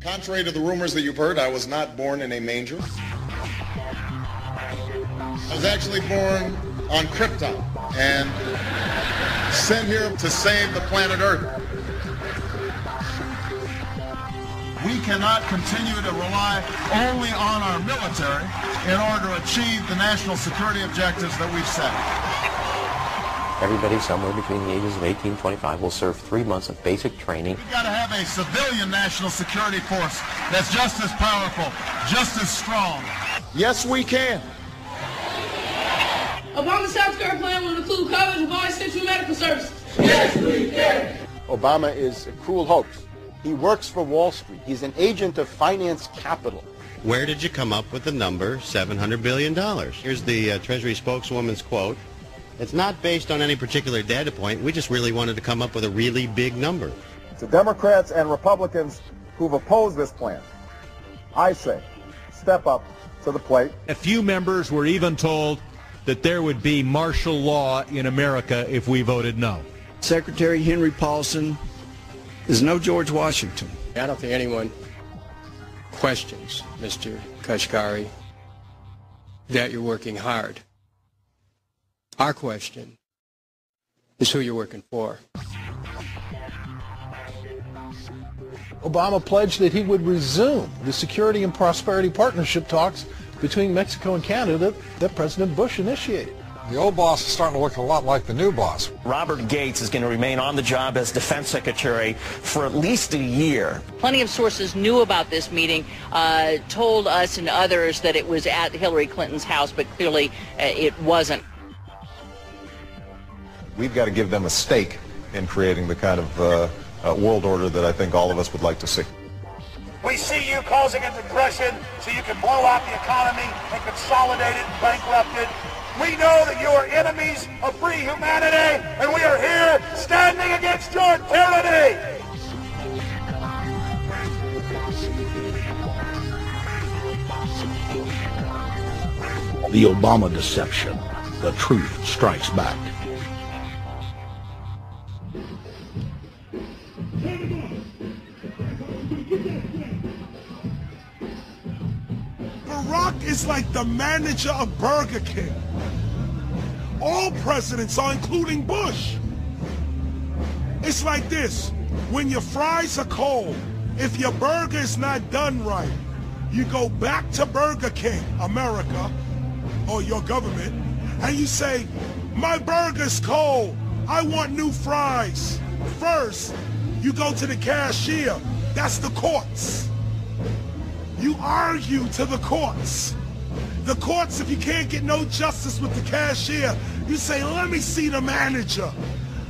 Contrary to the rumors that you've heard, I was not born in a manger. I was actually born on Krypton and sent here to save the planet Earth. We cannot continue to rely only on our military in order to achieve the national security objectives that we've set. Everybody somewhere between the ages of 18 and 25 will serve 3 months of basic training. We've got to have a civilian national security force that's just as powerful, just as strong. Yes, we can. Obama's healthcare plan will include coverage of all essential medical services. Yes, we can. Obama is a cruel hoax. He works for Wall Street. He's an agent of finance capital. Where did you come up with the number $700 billion? Here's the Treasury spokeswoman's quote. It's not based on any particular data point. We just really wanted to come up with a really big number. To Democrats and Republicans who've opposed this plan, I say, step up to the plate. A few members were even told that there would be martial law in America if we voted no. Secretary Henry Paulson is no George Washington. I don't think anyone questions, Mr. Kashkari, that you're working hard. Our question is who you're working for. Obama pledged that he would resume the Security and Prosperity Partnership talks between Mexico and Canada that President Bush initiated. The old boss is starting to look a lot like the new boss. Robert Gates is going to remain on the job as Defense Secretary for at least a year. Plenty of sources knew about this meeting, told us and others that it was at Hillary Clinton's house, but clearly it wasn't. We've got to give them a stake in creating the kind of world order that I think all of us would like to see. We see you causing a depression so you can blow out the economy and consolidate it and bankrupt it. We know that you are enemies of free humanity, and we are here standing against your tyranny. The Obama deception. The truth strikes back. Barack is like the manager of Burger King. All presidents are, including Bush. It's like this. When your fries are cold, if your burger is not done right, you go back to Burger King, America, or your government, and you say, my burger's cold. I want new fries. First, you go to the cashier. That's the courts. You argue to the courts. The courts, if you can't get no justice with the cashier, you say, let me see the manager.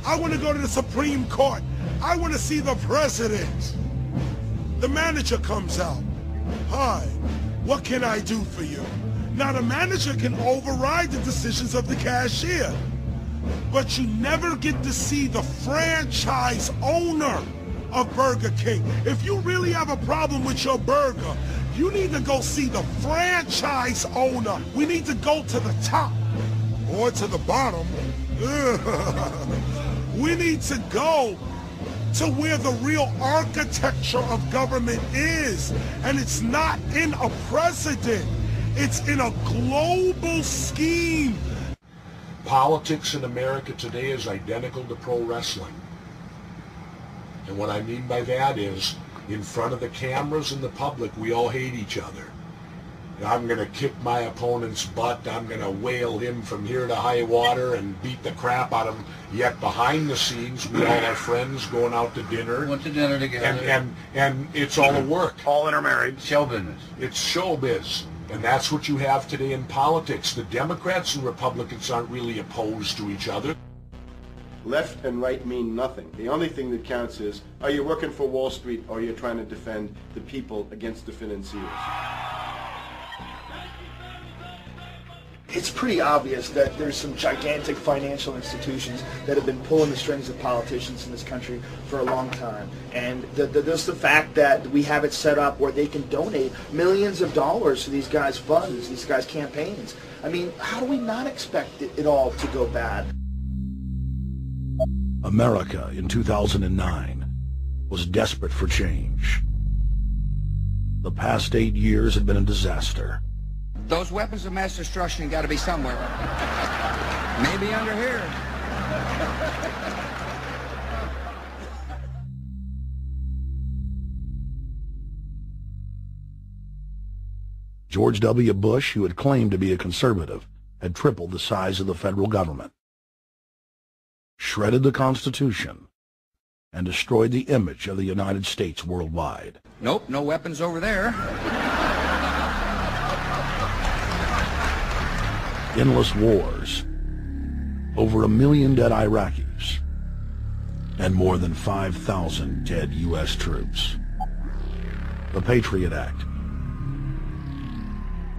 I want to go to the Supreme Court. I want to see the president. The manager comes out. Hi, what can I do for you? Now the manager can override the decisions of the cashier, but you never get to see the franchise owner of Burger King. If you really have a problem with your burger, you need to go see the franchise owner. We need to go to the top or to the bottom. We need to go to where the real architecture of government is. And it's not in a president. It's in a global scheme. Politics in America today is identical to pro wrestling. And what I mean by that is, in front of the cameras and the public, we all hate each other. I'm going to kick my opponent's butt. I'm going to whale him from here to high water and beat the crap out of him. Yet behind the scenes, we all are friends going out to dinner. Went to dinner together. And it's all a work. All intermarried. Show business. It's showbiz. And that's what you have today in politics. The Democrats and Republicans aren't really opposed to each other. Left and right mean nothing. The only thing that counts is, are you working for Wall Street or are you trying to defend the people against the financiers? It's pretty obvious that there's some gigantic financial institutions that have been pulling the strings of politicians in this country for a long time. And there's the fact that we have it set up where they can donate millions of dollars to these guys' funds, these guys' campaigns. I mean, how do we not expect it all to go bad? America in 2009 was desperate for change. The past 8 years had been a disaster. Those weapons of mass destruction got to be somewhere. Maybe under here. George W. Bush, who had claimed to be a conservative, had tripled the size of the federal government, shredded the Constitution, and destroyed the image of the United States worldwide. Nope, no weapons over there. Endless wars, over 1 million dead Iraqis, and more than 5,000 dead U.S. troops. The Patriot Act,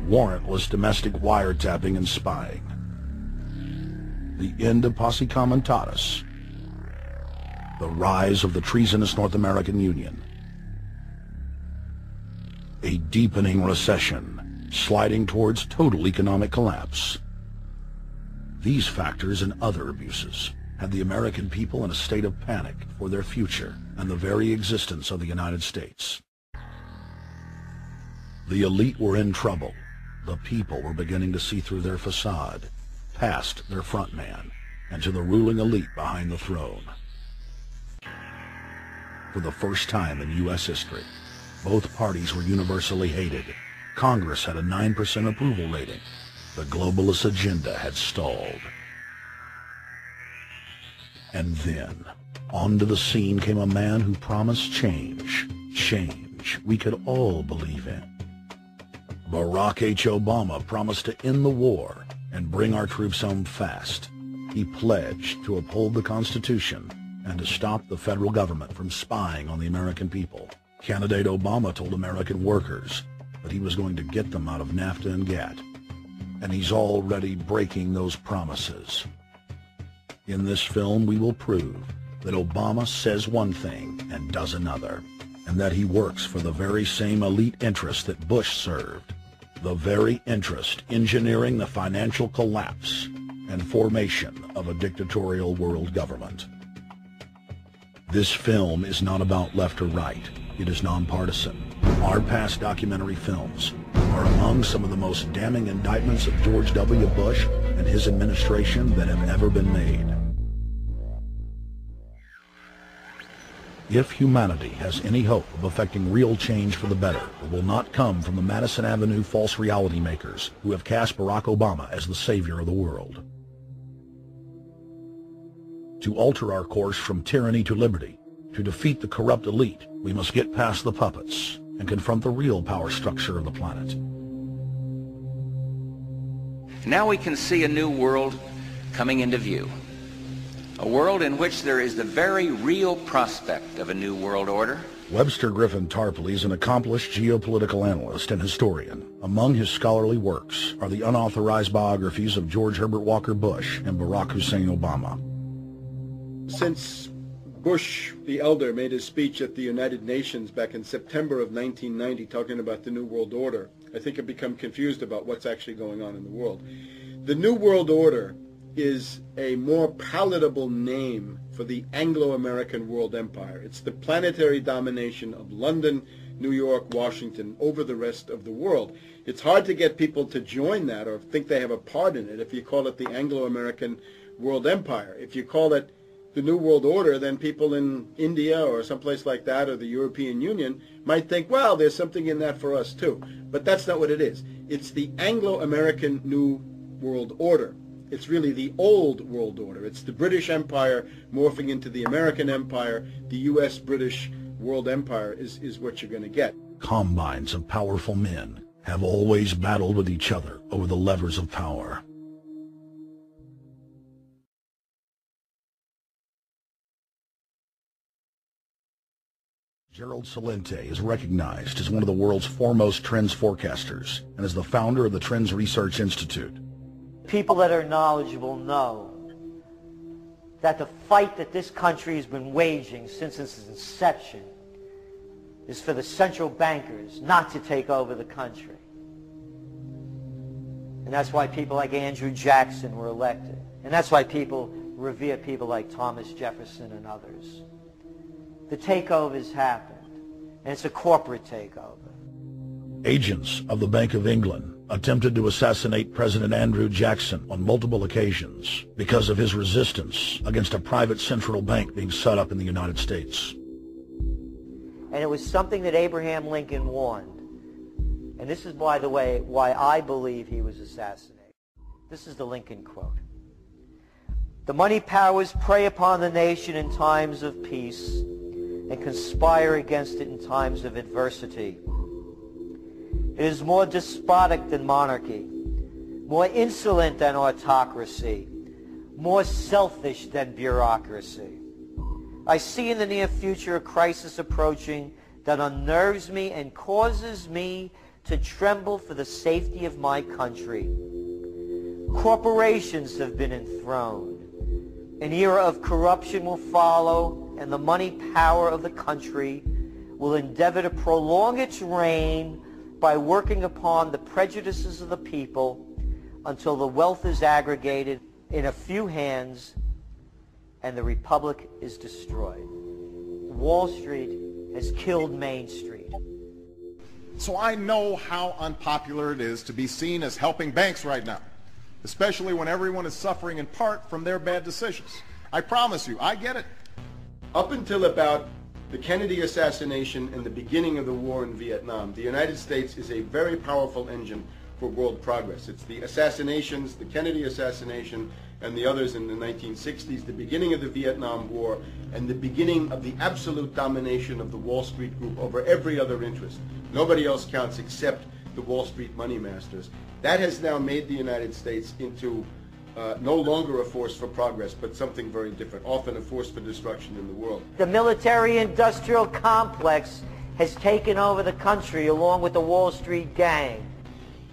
warrantless domestic wiretapping and spying, the end of posse comitatus, the rise of the treasonous North American Union, a deepening recession sliding towards total economic collapse. These factors and other abuses had the American people in a state of panic for their future and the very existence of the United States. The elite were in trouble. The people were beginning to see through their facade, past their front man, and to the ruling elite behind the throne. For the first time in U.S. history, both parties were universally hated. Congress had a 9% approval rating. The globalist agenda had stalled. And then, onto the scene came a man who promised change. Change we could all believe in. Barack H. Obama promised to end the war and bring our troops home fast. He pledged to uphold the Constitution and to stop the federal government from spying on the American people. Candidate Obama told American workers that he was going to get them out of NAFTA and GATT, and he's already breaking those promises. In this film, we will prove that Obama says one thing and does another, and that he works for the very same elite interests that Bush served, the very interest engineering the financial collapse and formation of a dictatorial world government. This film is not about left or right. It is nonpartisan. Our past documentary films are among some of the most damning indictments of George W. Bush and his administration that have ever been made. If humanity has any hope of effecting real change for the better, it will not come from the Madison Avenue false reality makers who have cast Barack Obama as the savior of the world. To alter our course from tyranny to liberty, to defeat the corrupt elite, we must get past the puppets and confront the real power structure of the planet. Now we can see a new world coming into view. A world in which there is the very real prospect of a new world order. Webster Griffin Tarpley is an accomplished geopolitical analyst and historian. Among his scholarly works are the unauthorized biographies of George Herbert Walker Bush and Barack Hussein Obama. Since Bush the elder made his speech at the United Nations back in September of 1990 talking about the New World Order, I think I've become confused about what's actually going on in the world. The New World Order is a more palatable name for the Anglo-American world empire. It's the planetary domination of London, New York, Washington over the rest of the world. It's hard to get people to join that or think they have a part in it if you call it the Anglo-American world empire. If you call it the New World Order, then people in India or someplace like that or the European Union might think, well, there's something in that for us too. But that's not what it is. It's the Anglo-American New World Order. It's really the old world order. It's the British Empire morphing into the American Empire. The U.S.-British world empire is what you're going to get. Combines of powerful men have always battled with each other over the levers of power. Gerald Celente is recognized as one of the world's foremost trends forecasters and is the founder of the Trends Research Institute. People that are knowledgeable know that the fight that this country has been waging since its inception is for the central bankers not to take over the country. And that's why people like Andrew Jackson were elected. And that's why people revere people like Thomas Jefferson and others. The takeover has happened, and it's a corporate takeover. Agents of the Bank of England attempted to assassinate President Andrew Jackson on multiple occasions because of his resistance against a private central bank being set up in the United States. And it was something that Abraham Lincoln warned. And this is, by the way, why I believe he was assassinated. This is the Lincoln quote. "The money powers prey upon the nation in times of peace and conspire against it in times of adversity. It is more despotic than monarchy, more insolent than autocracy, more selfish than bureaucracy. I see in the near future a crisis approaching that unnerves me and causes me to tremble for the safety of my country. Corporations have been enthroned. An era of corruption will follow, and the money power of the country will endeavor to prolong its reign by working upon the prejudices of the people until the wealth is aggregated in a few hands and the republic is destroyed. Wall Street has killed Main Street." So I know how unpopular it is to be seen as helping banks right now, especially when everyone is suffering in part from their bad decisions. I promise you, I get it. Up until about the Kennedy assassination and the beginning of the war in Vietnam, the United States is a very powerful engine for world progress. It's the assassinations, the Kennedy assassination, and the others in the 1960s, the beginning of the Vietnam War, and the beginning of the absolute domination of the Wall Street group over every other interest. Nobody else counts except the Wall Street money masters. That has now made the United States into no longer a force for progress, but something very different, often a force for destruction in the world. The military-industrial complex has taken over the country along with the Wall Street gang.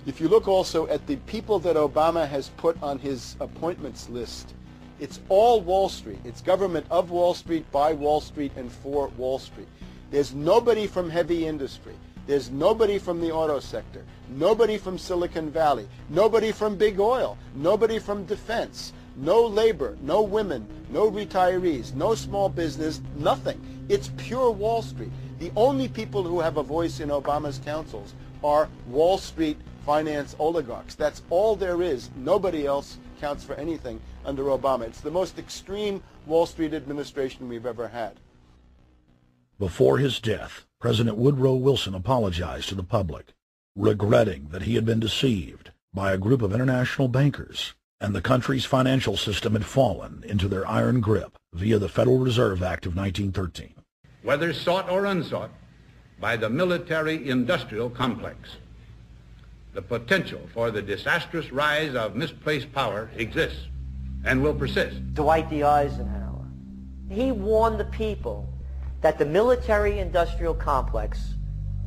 If you look also at the people that Obama has put on his appointments list, it's all Wall Street. It's government of Wall Street, by Wall Street, and for Wall Street. There's nobody from heavy industry. There's nobody from the auto sector, nobody from Silicon Valley, nobody from big oil, nobody from defense, no labor, no women, no retirees, no small business, nothing. It's pure Wall Street. The only people who have a voice in Obama's councils are Wall Street finance oligarchs. That's all there is. Nobody else counts for anything under Obama. It's the most extreme Wall Street administration we've ever had. Before his death, President Woodrow Wilson apologized to the public, regretting that he had been deceived by a group of international bankers, and the country's financial system had fallen into their iron grip via the Federal Reserve Act of 1913. Whether sought or unsought by the military-industrial complex, the potential for the disastrous rise of misplaced power exists and will persist. Dwight D. Eisenhower, he warned the people that the military-industrial complex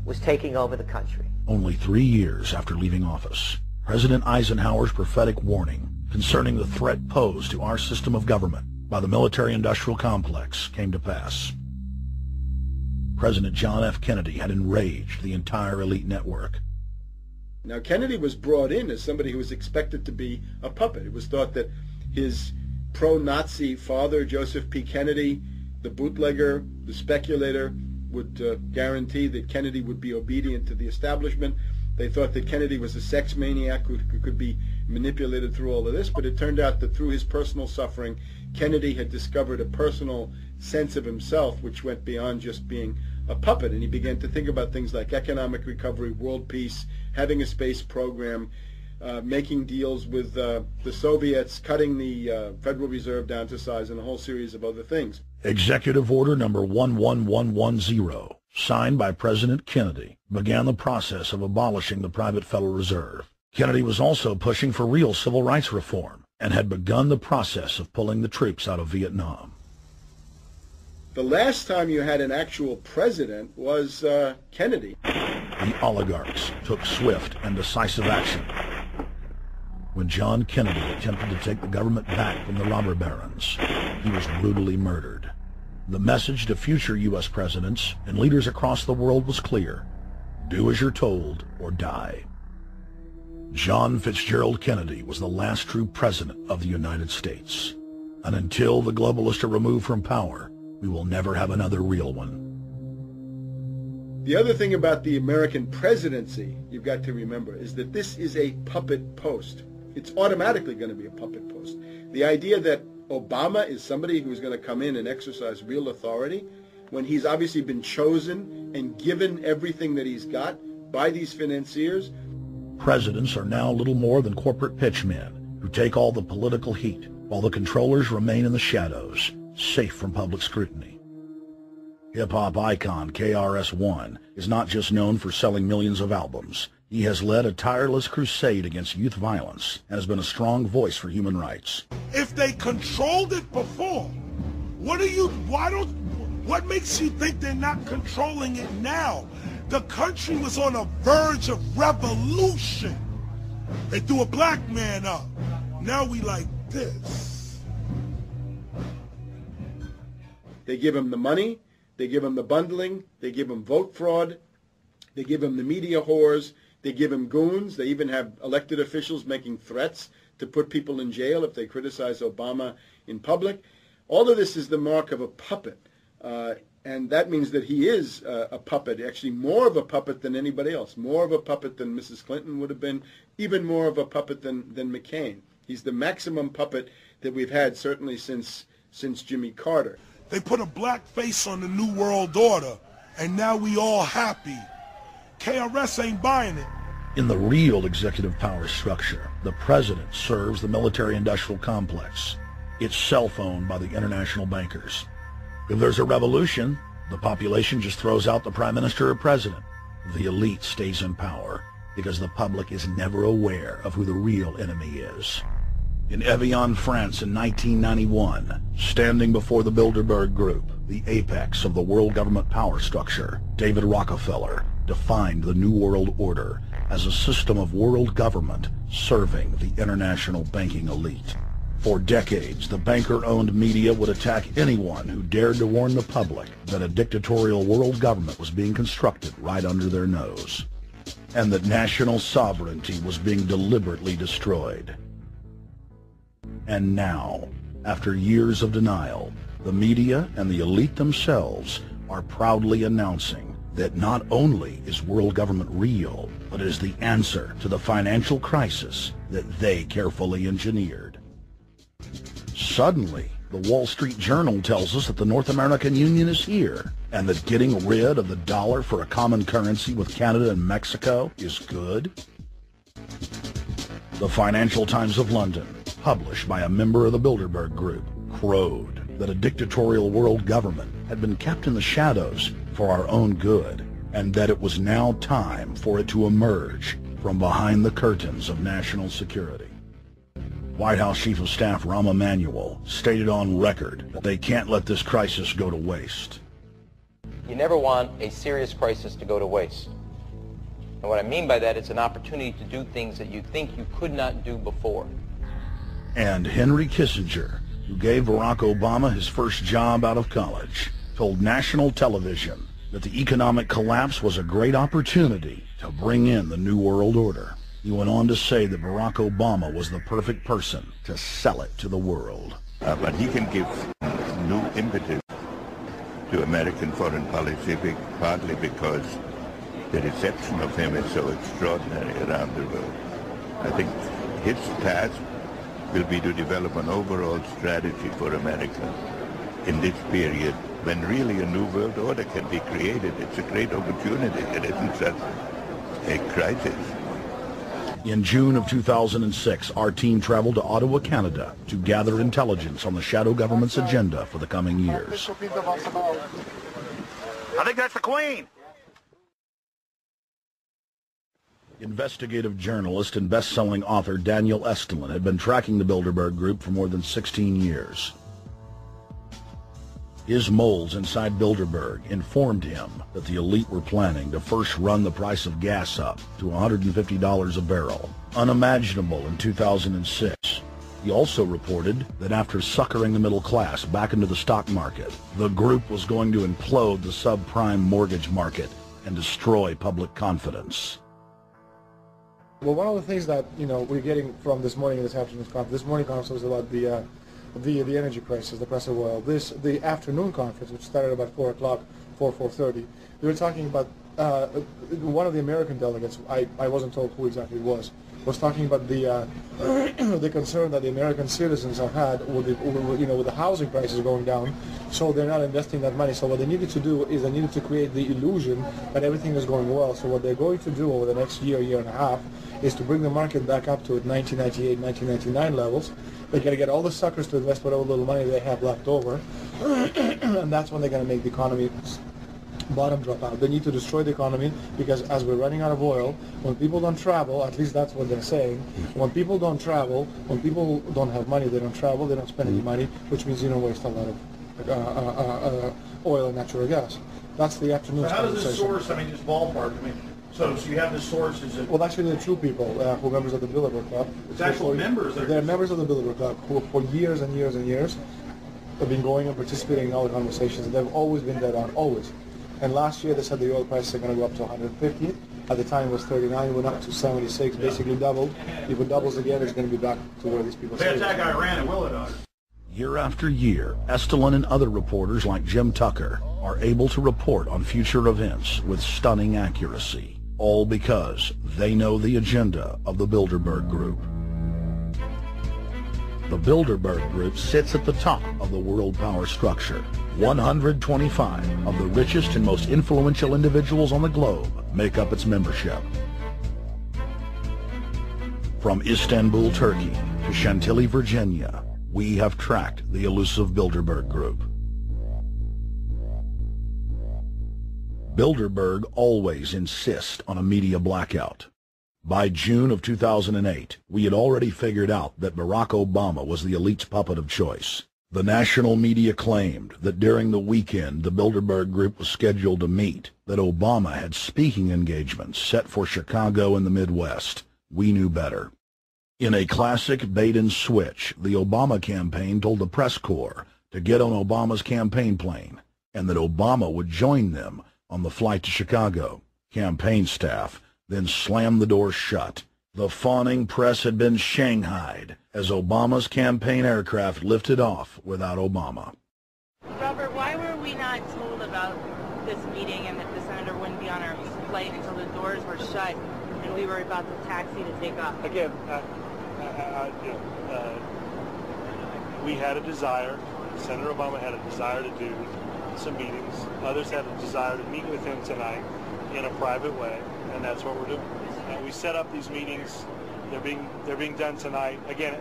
was taking over the country. Only 3 years after leaving office, President Eisenhower's prophetic warning concerning the threat posed to our system of government by the military-industrial complex came to pass. President John F. Kennedy had enraged the entire elite network. Now, Kennedy was brought in as somebody who was expected to be a puppet. It was thought that his pro-Nazi father, Joseph P. Kennedy, the bootlegger, the speculator, would guarantee that Kennedy would be obedient to the establishment. They thought that Kennedy was a sex maniac who could be manipulated through all of this, but it turned out that through his personal suffering, Kennedy had discovered a personal sense of himself which went beyond just being a puppet, and he began to think about things like economic recovery, world peace, having a space program, making deals with the Soviets, cutting the Federal Reserve down to size, and a whole series of other things. Executive Order number 11110, signed by President Kennedy, began the process of abolishing the private Federal Reserve. Kennedy was also pushing for real civil rights reform and had begun the process of pulling the troops out of Vietnam. The last time you had an actual president was Kennedy. The oligarchs took swift and decisive action. When John Kennedy attempted to take the government back from the robber barons, he was brutally murdered. The message to future U.S. presidents and leaders across the world was clear: do as you're told or die. John Fitzgerald Kennedy was the last true president of the United States. And until the globalists are removed from power, we will never have another real one. The other thing about the American presidency you've got to remember is that this is a puppet post. It's automatically going to be a puppet post. The idea that Obama is somebody who's going to come in and exercise real authority when he's obviously been chosen and given everything that he's got by these financiers. Presidents are now little more than corporate pitchmen who take all the political heat, while the controllers remain in the shadows, safe from public scrutiny. Hip-hop icon KRS-One is not just known for selling millions of albums. He has led a tireless crusade against youth violence and has been a strong voice for human rights. If they controlled it before, what makes you think they're not controlling it now? The country was on the verge of revolution. They threw a black man up. Now we like this. They give him the money, they give him the bundling, they give him vote fraud, they give him the media whores, they give him goons, they even have elected officials making threats to put people in jail if they criticize Obama in public. All of this is the mark of a puppet. And that means that he is a puppet, actually more of a puppet than anybody else, more of a puppet than Mrs. Clinton would have been, even more of a puppet than McCain. He's the maximum puppet that we've had certainly since Jimmy Carter. They put a black face on the New World Order, and now we all happy. KRS ain't buying it. In the real executive power structure, the president serves the military-industrial complex. It's self-owned by the international bankers. If there's a revolution, the population just throws out the prime minister or president. The elite stays in power because the public is never aware of who the real enemy is. In Evian, France in 1991, standing before the Bilderberg Group, the apex of the world government power structure, David Rockefeller defined the New World Order as a system of world government serving the international banking elite. For decades, the banker-owned media would attack anyone who dared to warn the public that a dictatorial world government was being constructed right under their nose, and that national sovereignty was being deliberately destroyed. And now, after years of denial, the media and the elite themselves are proudly announcing that not only is world government real, but is the answer to the financial crisis that they carefully engineered. Suddenly, the Wall Street Journal tells us that the North American Union is here, and that getting rid of the dollar for a common currency with Canada and Mexico is good. The Financial Times of London, published by a member of the Bilderberg Group, crowed that a dictatorial world government had been kept in the shadows for our own good, and that it was now time for it to emerge from behind the curtains of national security. White House Chief of Staff Rahm Emanuel stated on record that they can't let this crisis go to waste. You never want a serious crisis to go to waste. And what I mean by that, it's an opportunity to do things that you think you could not do before. And Henry Kissinger, who gave Barack Obama his first job out of college, told national television that the economic collapse was a great opportunity to bring in the New World Order. He went on to say that Barack Obama was the perfect person to sell it to the world. But he can give new impetus to American foreign policy, partly because the reception of him is so extraordinary around the world. I think his task will be to develop an overall strategy for America in this period when really a new world order can be created. It's a great opportunity. It isn't just a crisis. In June of 2006, our team traveled to Ottawa, Canada, to gather intelligence on the shadow government's agenda for the coming years. I think that's the Queen. Investigative journalist and best-selling author Daniel Estulin had been tracking the Bilderberg Group for more than 16 years. His moles inside Bilderberg informed him that the elite were planning to first run the price of gas up to $150 a barrel, unimaginable in 2006. He also reported that after suckering the middle class back into the stock market, the group was going to implode the subprime mortgage market and destroy public confidence. Well, one of the things that we're getting from this morning and this afternoon's conference, this morning conference was about the energy crisis, the price of oil. The afternoon conference, which started about 4 o'clock, 4:30, we were talking about one of the American delegates, I wasn't told who exactly it was talking about the the concern that the American citizens have had with the housing prices going down, so they're not investing that money. So what they needed to do is they needed to create the illusion that everything is going well. So what they're going to do over the next year and a half, is to bring the market back up to 1998, 1999 levels. They're going to get all the suckers to invest whatever little money they have left over, and that's when they're going to make the economy bottom drop out. They need to destroy the economy because as we're running out of oil, when people don't travel, at least that's what they're saying, when people don't travel, when people don't have money, they don't travel, they don't spend any money, which means you don't waste a lot of oil and natural gas. That's the afternoon. So how does this source, I mean, just ballpark, I mean, so you have the sources of... Well, actually, the true people who are members of the Bilderberg Club. It's actual members. They're members of the Bilderberg Club who for years and years and years have been going and participating in all the conversations. They've always been dead on, always. And last year they said the oil prices are going to go up to 150. At the time it was 39, it went up to 76, basically doubled. If it doubles again, it's going to be back to where these people say. They attack Iran, and will it not? Year after year, Estelin and other reporters like Jim Tucker are able to report on future events with stunning accuracy, all because they know the agenda of the Bilderberg Group. The Bilderberg Group sits at the top of the world power structure. 125 of the richest and most influential individuals on the globe make up its membership. From Istanbul, Turkey to Chantilly, Virginia, we have tracked the elusive Bilderberg Group. Bilderberg always insists on a media blackout. By June of 2008, we had already figured out that Barack Obama was the elite's puppet of choice. The national media claimed that during the weekend the Bilderberg Group was scheduled to meet, that Obama had speaking engagements set for Chicago and the Midwest. We knew better. In a classic bait-and-switch, the Obama campaign told the press corps to get on Obama's campaign plane, and that Obama would join them on the flight to Chicago. Campaign staff then slammed the doors shut. The fawning press had been shanghaied as Obama's campaign aircraft lifted off without Obama. Robert, why were we not told about this meeting and that the senator wouldn't be on our flight until the doors were shut and we were about to taxi to take off? Again, we had a desire, Senator Obama had a desire to do some meetings. Others had a desire to meet with him tonight in a private way, and that's what we're doing. We set up these meetings. They're being done tonight. Again,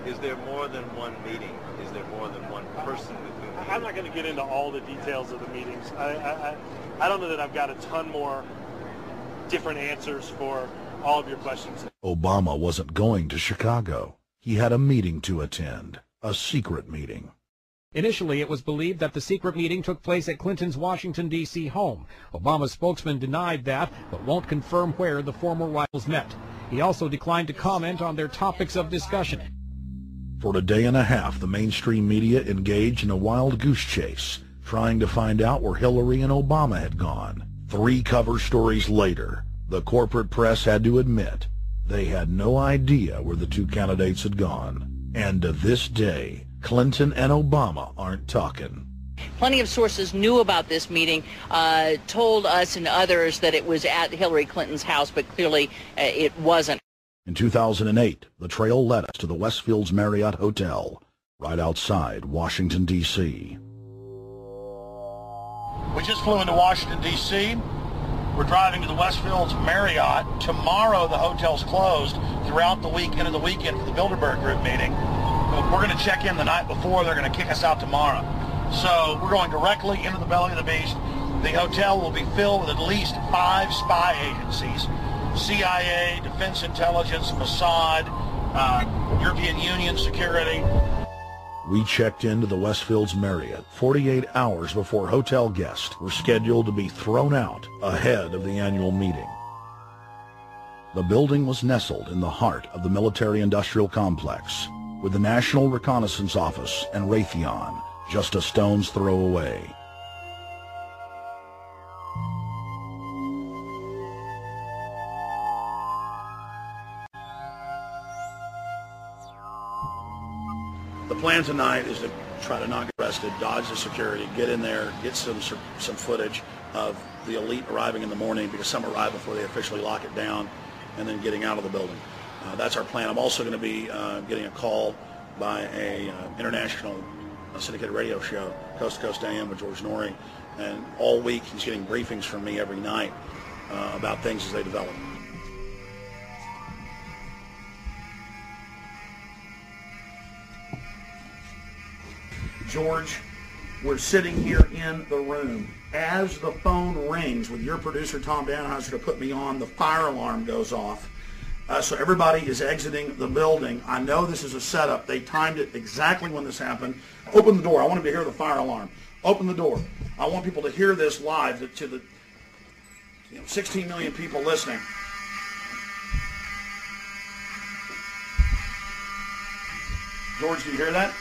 Is there more than one meeting? Is there more than one person with whom? I'm not going to get into all the details of the meetings. I don't know that I've got a ton more different answers for all of your questions. Obama wasn't going to Chicago. He had a meeting to attend, a secret meeting. Initially, it was believed that the secret meeting took place at Clinton's Washington, D.C. home. Obama's spokesman denied that, but won't confirm where the former rivals met. He also declined to comment on their topics of discussion. For a day and a half, the mainstream media engaged in a wild goose chase, trying to find out where Hillary and Obama had gone. 3 cover stories later, the corporate press had to admit they had no idea where the 2 candidates had gone. And to this day, Clinton and Obama aren't talking. Plenty of sources knew about this meeting, told us and others that it was at Hillary Clinton's house, but clearly it wasn't. In 2008, the trail led us to the Westfields Marriott Hotel, right outside Washington, D.C. We just flew into Washington, D.C. We're driving to the Westfields Marriott. Tomorrow the hotel's closed throughout the week into the weekend for the Bilderberg Group meeting. We're going to check in the night before. They're going to kick us out tomorrow. So we're going directly into the belly of the beast. The hotel will be filled with at least 5 spy agencies. CIA, Defense Intelligence, Mossad, European Union Security. We checked into the Westfields Marriott 48 hours before hotel guests were scheduled to be thrown out ahead of the annual meeting. The building was nestled in the heart of the military-industrial complex, with the National Reconnaissance Office and Raytheon just a stone's throw away. The plan tonight is to try to not get arrested, dodge the security, get in there, get some footage of the elite arriving in the morning, because some arrive before they officially lock it down, and then getting out of the building. That's our plan. I'm also going to be getting a call by a international syndicated radio show, Coast to Coast AM with George Norrie, and all week he's getting briefings from me every night about things as they develop. George, we're sitting here in the room. As the phone rings with your producer, Tom Danheiser, to put me on, the fire alarm goes off. So everybody is exiting the building. I know this is a setup. They timed it exactly when this happened. Open the door. I want them to hear the fire alarm. Open the door. I want people to hear this live to the 16 million people listening. George, do you hear that?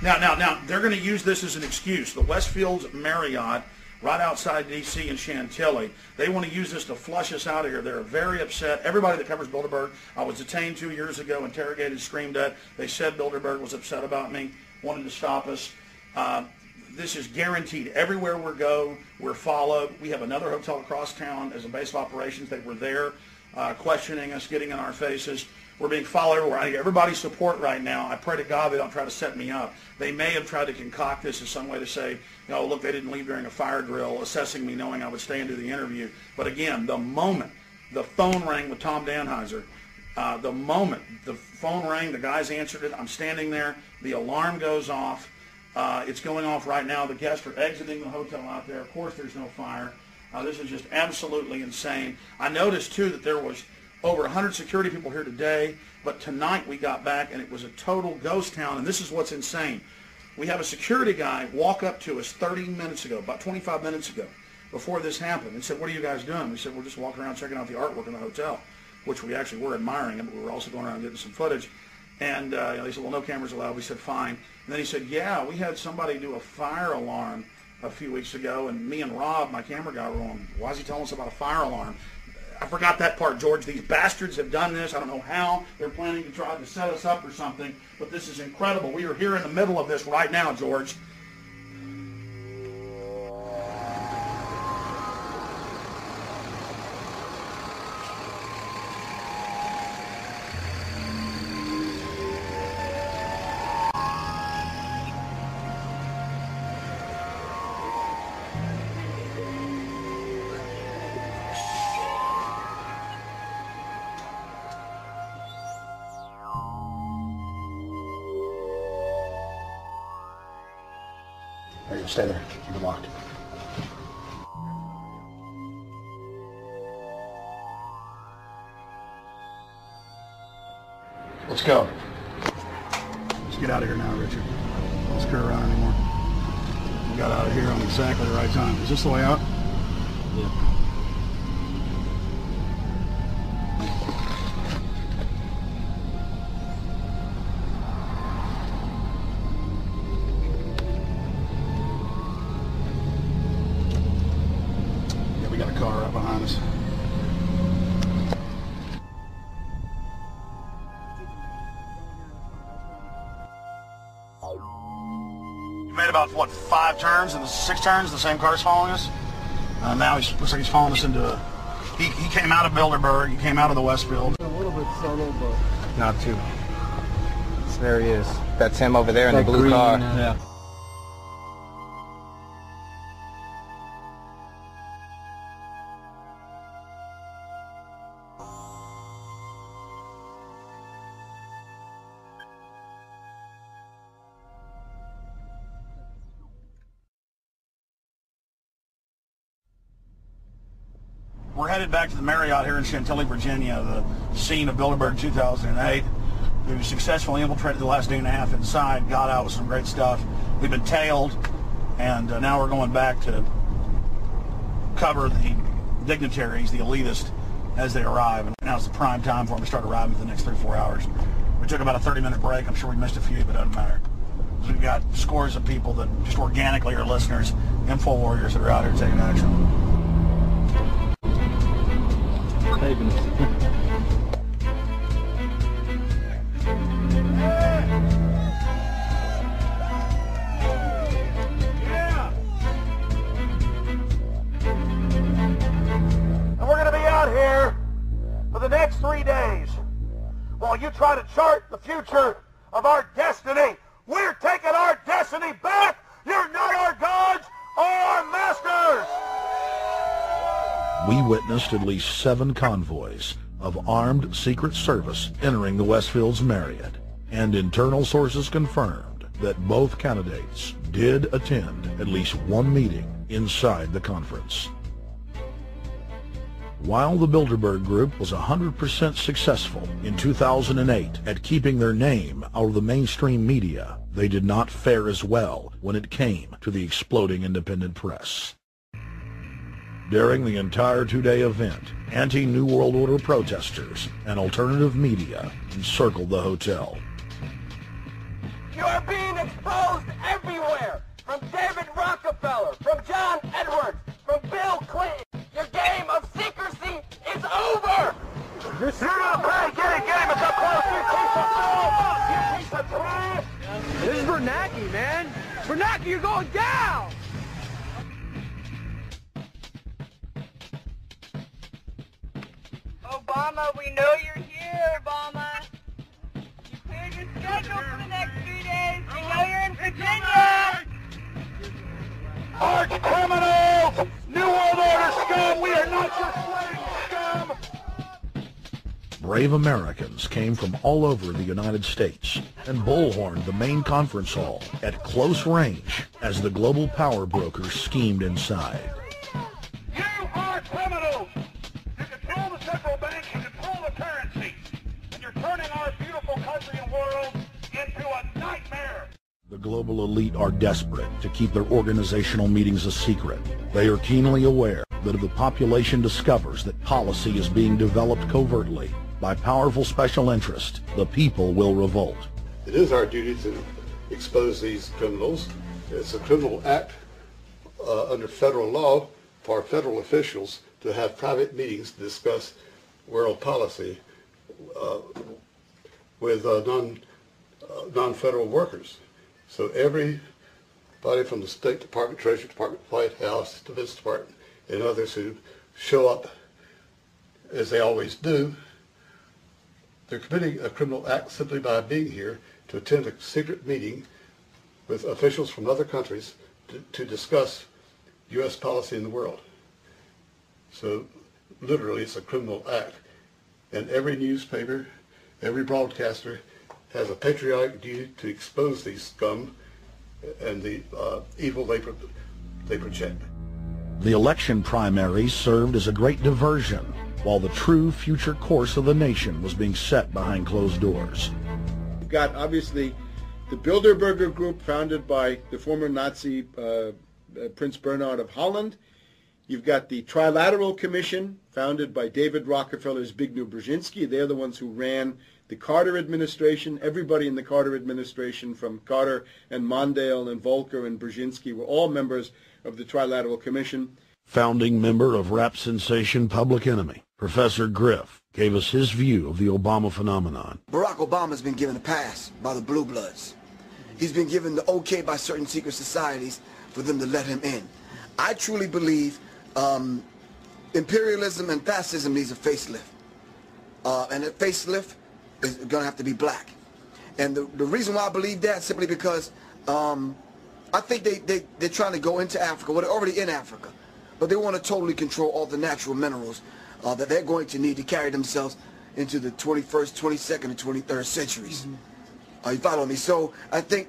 Now, they're going to use this as an excuse. The Westfields Marriott, right outside D.C. in Chantilly, they want to use this to flush us out of here. They're very upset. Everybody that covers Bilderberg, I was detained 2 years ago, interrogated, screamed at. They said Bilderberg was upset about me, wanted to stop us. This is guaranteed. Everywhere we go, we're followed. We have another hotel across town as a base of operations. They were there questioning us, getting in our faces. We're being followed everywhere. I need everybody's support right now. I pray to God they don't try to set me up. They may have tried to concoct this as some way to say, look, they didn't leave during a fire drill, assessing me knowing I would stay and do the interview. But again, the moment the phone rang with Tom Danheiser, the moment the phone rang, the guys answered it, I'm standing there, the alarm goes off. It's going off right now. The guests are exiting the hotel out there. Of course, there's no fire. This is just absolutely insane. I noticed, too, that there was over 100 security people here today, but tonight we got back and it was a total ghost town, and this is what's insane. We have a security guy walk up to us 30 minutes ago, about 25 minutes ago, before this happened, and said, "What are you guys doing?" We said, "We're just walking around checking out the artwork in the hotel," which we actually were admiring, but we were also going around getting some footage. And they said, "Well, no cameras allowed." We said, "Fine." And then he said, "Yeah, we had somebody do a fire alarm a few weeks ago, and me and Rob, my camera guy, were on. Why is he telling us about a fire alarm?" I forgot that part, George. These bastards have done this. I don't know how. They're planning to try to set us up or something, but this is incredible. We are here in the middle of this right now, George. Stay there. Keep it locked. Let's go. Let's get out of here now, Richard. Don't screw around anymore. We got out of here on exactly the right time. Is this the way out? Yeah. About, what, 5 turns and 6 turns, the same car's following us. Now he looks like he's following us into a... He came out of Bilderberg, he came out of the Westfield. A little bit subtle, but... Not too. So there he is. That's him over there in the blue green car. Yeah. We're headed back to the Marriott here in Chantilly, Virginia, the scene of Bilderberg 2008. We successfully infiltrated the last day and a half inside, got out with some great stuff. We've been tailed, and now we're going back to cover the dignitaries, the elitists, as they arrive. And now's the prime time for them to start arriving for the next 3 or 4 hours. We took about a 30-minute break. I'm sure we missed a few, but it doesn't matter. We've got scores of people that just organically are listeners, info warriors that are out here taking action. you try to chart the future of our destiny. We're taking our destiny back. You're not our gods or our masters. We witnessed at least 7 convoys of armed Secret Service entering the Westfield's Marriott, and internal sources confirmed that both candidates did attend at least one meeting inside the conference. While the Bilderberg Group was 100% successful in 2008 at keeping their name out of the mainstream media, they did not fare as well when it came to the exploding independent press. During the entire 2-day event, anti-New World Order protesters and alternative media encircled the hotel. You are being exposed everywhere, from David Rockefeller, from John Edwards, from Bill Clinton. Your game of secrecy is over! You're not playing, get him, it's up close, you piece of filth, you piece of trash! This is Bernanke, man! Bernanke, you're going down! Obama, we know you're here, Obama. You cleared your schedule for the next 3 days. We know you're in Virginia. Arch criminals! New World Order scum! We are not your slave scum! Brave Americans came from all over the United States and bullhorned the main conference hall at close range as the global power brokers schemed inside. You are criminals! You control the central bank, you control the currency, and you're turning our beautiful country and world into a nightmare! The global elite are desperate to keep their organizational meetings a secret. They are keenly aware that if the population discovers that policy is being developed covertly by powerful special interest, the people will revolt. It is our duty to expose these criminals. It's a criminal act under federal law for federal officials to have private meetings to discuss world policy with non-federal workers. So everybody from the State Department, Treasury Department, White House, Defense Department, and others who show up, as they always do, they're committing a criminal act simply by being here to attend a secret meeting with officials from other countries to discuss U.S. policy in the world. So literally it's a criminal act. And every newspaper, every broadcaster has a patriotic duty to expose these scum and the evil they project. The election primaries served as a great diversion, while the true future course of the nation was being set behind closed doors. You've got, obviously, the Bilderberger Group, founded by the former Nazi Prince Bernhard of Holland. You've got the Trilateral Commission, founded by David Rockefeller's Zbigniew Brzezinski. They're the ones who ran the Carter administration. Everybody in the Carter administration, from Carter and Mondale and Volcker and Brzezinski, were all members of the Trilateral Commission. Founding member of rap sensation Public Enemy, Professor Griff, gave us his view of the Obama phenomenon. Barack Obama's been given a pass by the Blue Bloods. He's been given the okay by certain secret societies for them to let him in. I truly believe imperialism and fascism needs a facelift. And that facelift is going to have to be black. And the reason why I believe that, simply because I think they're trying to go into Africa. Well, they're already in Africa. But they want to totally control all the natural minerals that they're going to need to carry themselves into the 21st, 22nd, and 23rd centuries. You follow me? So I think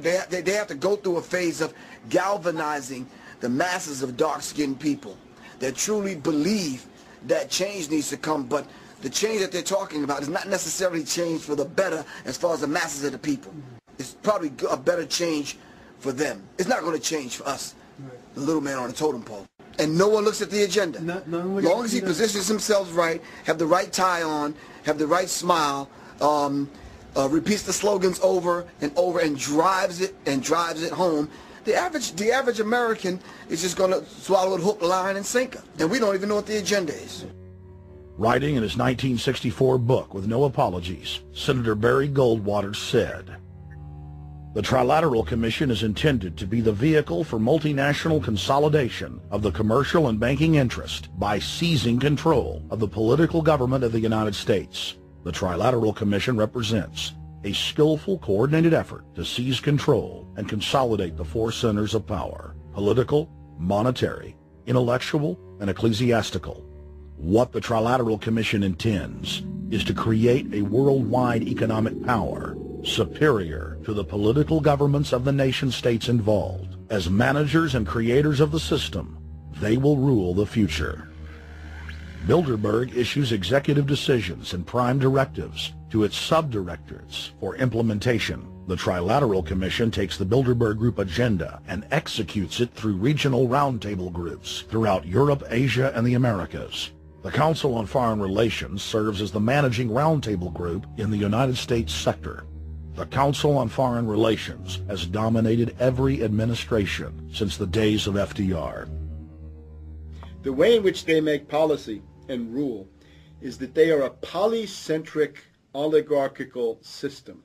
they have to go through a phase of galvanizing the masses of dark-skinned people that truly believe that change needs to come, but the change that they're talking about is not necessarily change for the better as far as the masses of the people. It's probably a better change for them. It's not going to change for us, the little man on the totem pole. And no one looks at the agenda. As long as he positions himself right, have the right tie on, have the right smile, repeats the slogans over and over, and drives it home, the average American is just going to swallow it hook, line, and sinker. And we don't even know what the agenda is. Writing in his 1964 book, With No Apologies, Senator Barry Goldwater said, "The Trilateral Commission is intended to be the vehicle for multinational consolidation of the commercial and banking interest by seizing control of the political government of the United States. The Trilateral Commission represents a skillful, coordinated effort to seize control and consolidate the four centers of power: political, monetary, intellectual, and ecclesiastical. What the Trilateral Commission intends is to create a worldwide economic power superior to the political governments of the nation-states involved. As managers and creators of the system, they will rule the future. Bilderberg issues executive decisions and prime directives to its subdirectorates for implementation. The Trilateral Commission takes the Bilderberg Group agenda and executes it through regional roundtable groups throughout Europe, Asia, and the Americas. The Council on Foreign Relations serves as the managing roundtable group in the United States sector. The Council on Foreign Relations has dominated every administration since the days of FDR. The way in which they make policy and rule is that they are a polycentric oligarchical system.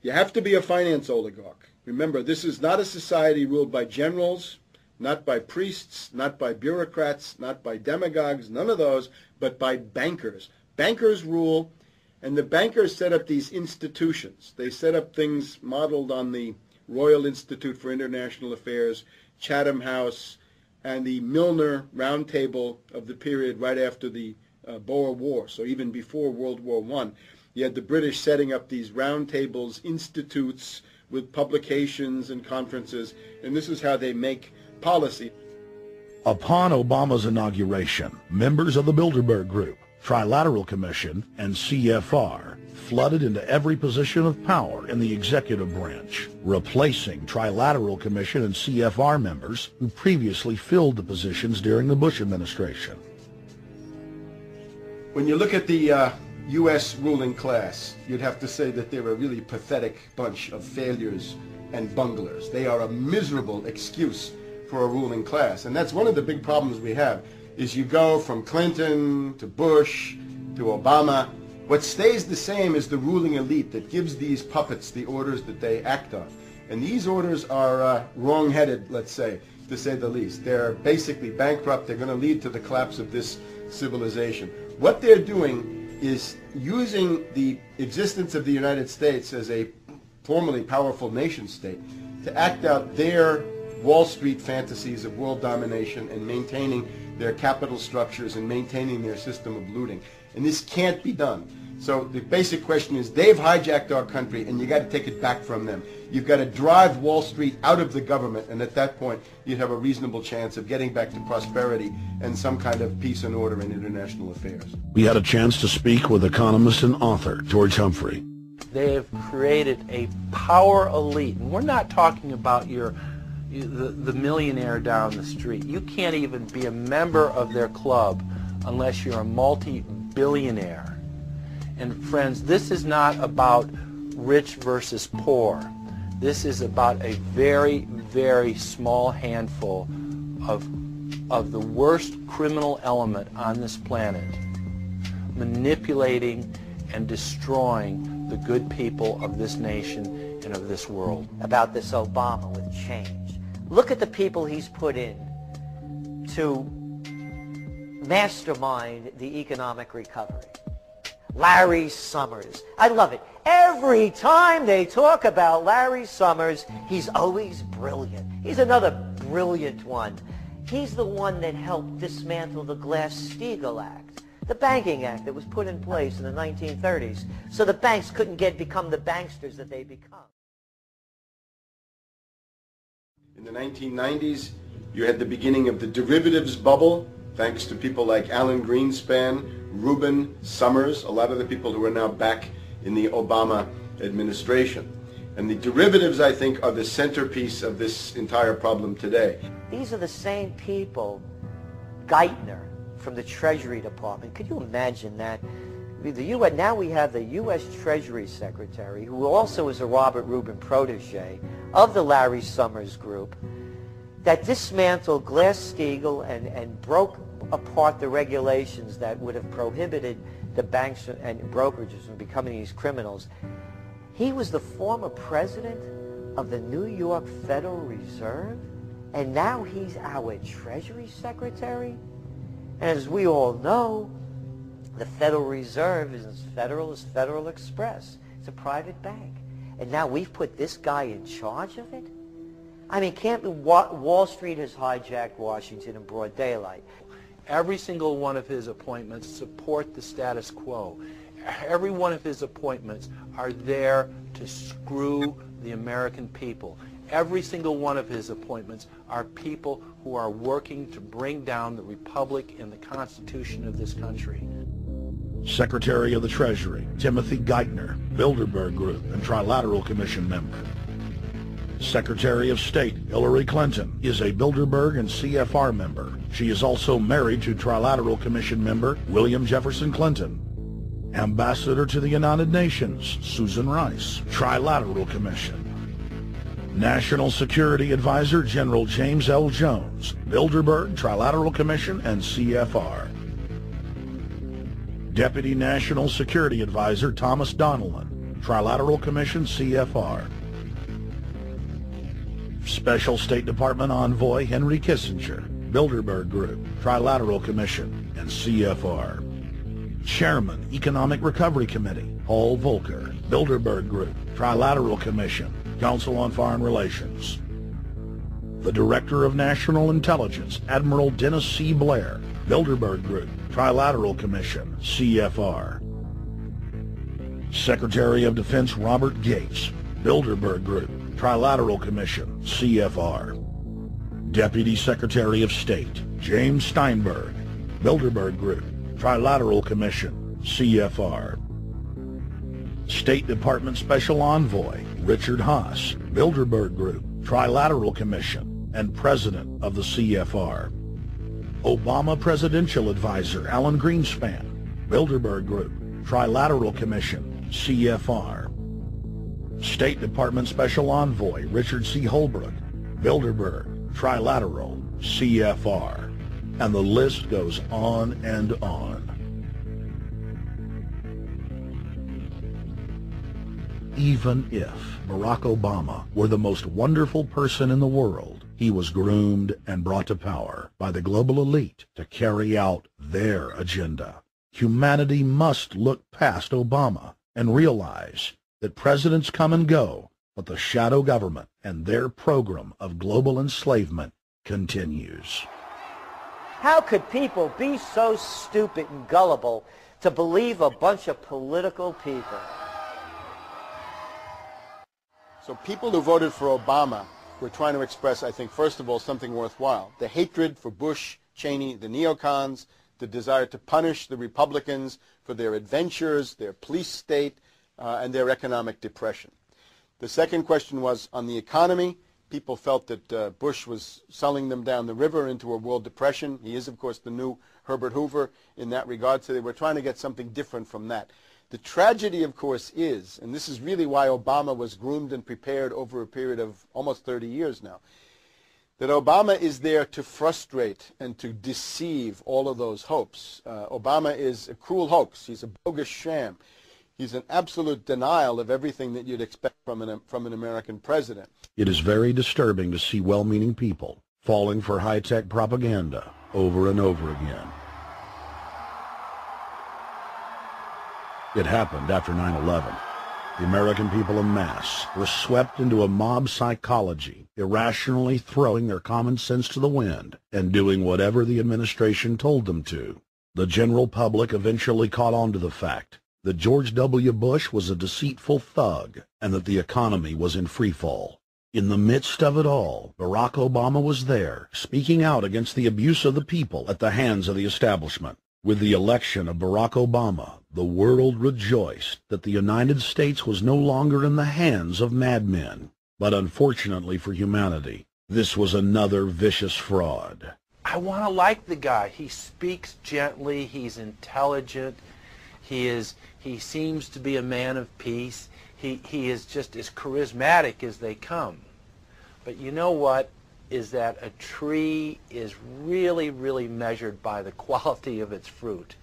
You have to be a finance oligarch. Remember, this is not a society ruled by generals, not by priests, not by bureaucrats, not by demagogues, none of those, but by bankers. Bankers rule, and the bankers set up these institutions. They set up things modeled on the Royal Institute for International Affairs, Chatham House, and the Milner Round Table of the period right after the Boer War, so even before World War I. You had the British setting up these round tables, institutes with publications and conferences, and this is how they make policy. Upon Obama's inauguration, members of the Bilderberg Group, Trilateral Commission, and CFR flooded into every position of power in the executive branch, replacing Trilateral Commission and CFR members who previously filled the positions during the Bush administration. When you look at the U.S. ruling class, you'd have to say that they're a really pathetic bunch of failures and bunglers. They are a miserable excuse for a ruling class. And that's one of the big problems we have, is you go from Clinton to Bush to Obama. What stays the same is the ruling elite that gives these puppets the orders that they act on. And these orders are wrong-headed, let's say, to say the least. They're basically bankrupt. They're going to lead to the collapse of this civilization. What they're doing is using the existence of the United States as a formerly powerful nation state to act out their Wall Street fantasies of world domination and maintaining their capital structures and maintaining their system of looting. And this can't be done. So the basic question is, they've hijacked our country, and you got to take it back from them. You've got to drive Wall Street out of the government, and at that point, you'd have a reasonable chance of getting back to prosperity and some kind of peace and order in international affairs. We had a chance to speak with economist and author George Humphrey. They have created a power elite, and we're not talking about the millionaire down the street. You can't even be a member of their club unless you're a multi-billionaire. And friends, this is not about rich versus poor. This is about a very, very small handful of the worst criminal element on this planet, manipulating and destroying the good people of this nation and of this world. About this Obama with change. Look at the people he's put in to mastermind the economic recovery. Larry Summers. I love it. Every time they talk about Larry Summers, he's always brilliant. He's another brilliant one. He's the one that helped dismantle the Glass-Steagall Act, the banking act that was put in place in the 1930s, so the banks couldn't become the banksters that they become. In the 1990s, you had the beginning of the derivatives bubble, thanks to people like Alan Greenspan, Rubin, Summers, a lot of the people who are now back in the Obama administration. And the derivatives, I think, are the centerpiece of this entire problem today. These are the same people, Geithner from the Treasury Department. Could you imagine that? Now we have the U.S. Treasury Secretary, who also is a Robert Rubin protege of the Larry Summers group, that dismantled Glass-Steagall and broke apart the regulations that would have prohibited the banks and brokerages from becoming these criminals. He was the former president of the New York Federal Reserve, and now he's our Treasury Secretary. And as we all know, The Federal Reserve is as federal as Federal Express. It's a private bank. And now we've put this guy in charge of it? I mean, Wall Street has hijacked Washington in broad daylight. Every single one of his appointments support the status quo. Every one of his appointments are there to screw the American people. Every single one of his appointments are people who are working to bring down the Republic and the Constitution of this country. Secretary of the Treasury, Timothy Geithner, Bilderberg Group and Trilateral Commission member. Secretary of State, Hillary Clinton, is a Bilderberg and CFR member. She is also married to Trilateral Commission member William Jefferson Clinton. Ambassador to the United Nations, Susan Rice, Trilateral Commission. National Security Advisor General James L. Jones, Bilderberg, Trilateral Commission, and CFR. Deputy National Security Advisor Thomas Donilon, Trilateral Commission, CFR. Special State Department Envoy Henry Kissinger, Bilderberg Group, Trilateral Commission, and CFR. Chairman, Economic Recovery Committee, Paul Volcker, Bilderberg Group, Trilateral Commission, Council on Foreign Relations. The Director of National Intelligence, Admiral Dennis C. Blair, Bilderberg Group, Trilateral Commission, CFR. Secretary of Defense Robert Gates, Bilderberg Group, Trilateral Commission, CFR. Deputy Secretary of State James Steinberg, Bilderberg Group, Trilateral Commission, CFR. State Department Special Envoy Richard Haas, Bilderberg Group, Trilateral Commission, and President of the CFR. Obama Presidential Advisor Alan Greenspan, Bilderberg Group, Trilateral Commission, CFR. State Department Special Envoy Richard C. Holbrooke, Bilderberg, Trilateral, CFR. And the list goes on and on. Even if Barack Obama were the most wonderful person in the world, he was groomed and brought to power by the global elite to carry out their agenda. Humanity must look past Obama and realize that presidents come and go, but the shadow government and their program of global enslavement continues. How could people be so stupid and gullible to believe a bunch of political people? So people who voted for Obama were trying to express, I think, first of all, something worthwhile. The hatred for Bush, Cheney, the neocons, the desire to punish the Republicans for their adventures, their police state, and their economic depression. The second question was on the economy. People felt that Bush was selling them down the river into a world depression. He is, of course, the new Herbert Hoover in that regard, so they were trying to get something different from that. The tragedy, of course, is, and this is really why Obama was groomed and prepared over a period of almost 30 years now, that Obama is there to frustrate and to deceive all of those hopes. Obama is a cruel hoax. He's a bogus sham. He's an absolute denial of everything that you'd expect from an American president. It is very disturbing to see well-meaning people falling for high-tech propaganda over and over again. It happened after 9/11. The American people en masse were swept into a mob psychology, irrationally throwing their common sense to the wind and doing whatever the administration told them to. The general public eventually caught on to the fact that George W. Bush was a deceitful thug and that the economy was in free fall. In the midst of it all, Barack Obama was there, speaking out against the abuse of the people at the hands of the establishment. With the election of Barack Obama, the world rejoiced that the United States was no longer in the hands of madmen. But unfortunately for humanity, this was another vicious fraud. I want to like the guy. He speaks gently. He's intelligent. He seems to be a man of peace. He is just as charismatic as they come. But you know what? Is that a tree is really, really measured by the quality of its fruit.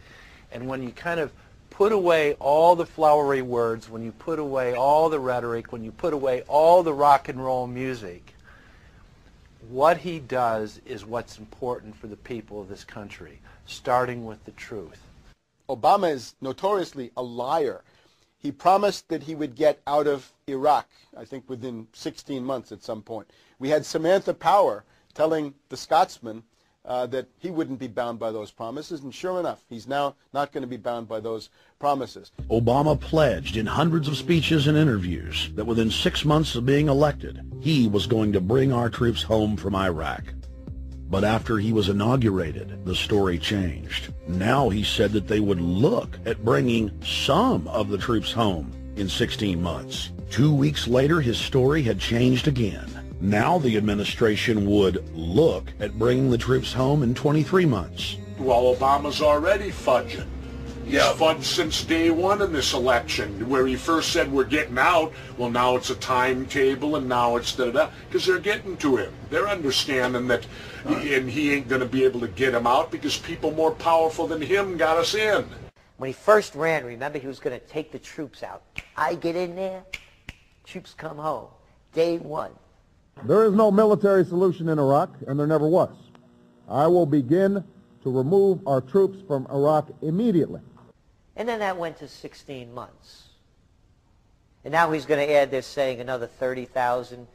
And when you kind of put away all the flowery words, when you put away all the rhetoric, when you put away all the rock and roll music, what he does is what's important for the people of this country, starting with the truth. Obama is notoriously a liar. He promised that he would get out of Iraq, I think within 16 months at some point. We had Samantha Power telling the Scotsman that he wouldn't be bound by those promises, and sure enough, he's now not going to be bound by those promises. Obama pledged in hundreds of speeches and interviews that within 6 months of being elected, he was going to bring our troops home from Iraq. But after he was inaugurated, the story changed. Now he said that they would look at bringing some of the troops home in 16 months. 2 weeks later, his story had changed again. Now the administration would look at bringing the troops home in 23 months. Well, Obama's already fudging. He's fudged since day one in this election, where he first said we're getting out. Well, now it's a timetable, and now it's da-da-da, because they're getting to him. They're understanding that, and he ain't going to be able to get him out because people more powerful than him got us in. When he first ran, remember, he was going to take the troops out. I get in there, troops come home. Day one. There is no military solution in Iraq, and there never was. I will begin to remove our troops from Iraq immediately. And then that went to 16 months. And now he's going to add, they're saying, another 30,000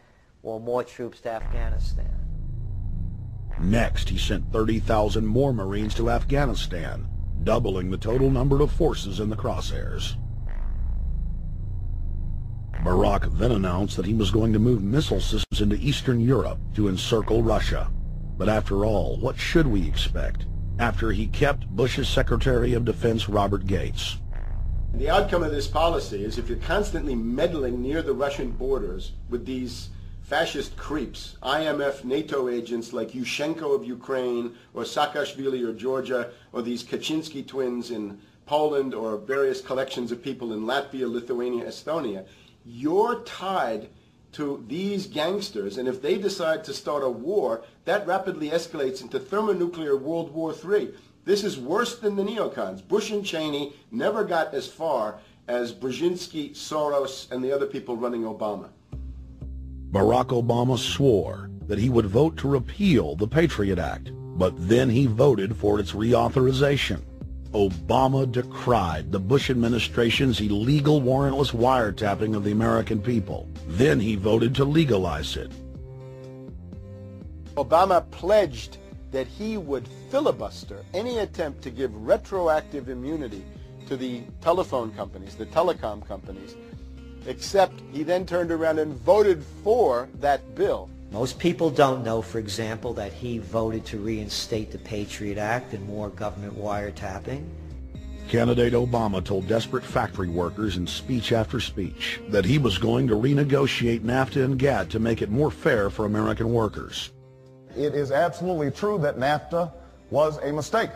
or more troops to Afghanistan. Next, he sent 30,000 more Marines to Afghanistan, doubling the total number of forces in the crosshairs. Barack then announced that he was going to move missile systems into Eastern Europe to encircle Russia. But after all, what should we expect after he kept Bush's Secretary of Defense Robert Gates? The outcome of this policy is if you're constantly meddling near the Russian borders with these fascist creeps, IMF, NATO agents like Yushchenko of Ukraine or Saakashvili or Georgia, or these Kaczynski twins in Poland, or various collections of people in Latvia, Lithuania, Estonia, you're tied to these gangsters, and if they decide to start a war, that rapidly escalates into thermonuclear World War III. This is worse than the neocons. Bush and Cheney never got as far as Brzezinski, Soros, and the other people running Obama. Barack Obama swore that he would vote to repeal the Patriot Act, but then he voted for its reauthorization. Obama decried the Bush administration's illegal warrantless wiretapping of the American people. Then he voted to legalize it. Obama pledged that he would filibuster any attempt to give retroactive immunity to the telephone companies, the telecom companies, except he then turned around and voted for that bill. Most people don't know, for example, that he voted to reinstate the Patriot Act and more government wiretapping. Candidate Obama told desperate factory workers in speech after speech that he was going to renegotiate NAFTA and GATT to make it more fair for American workers. It is absolutely true that NAFTA was a mistake.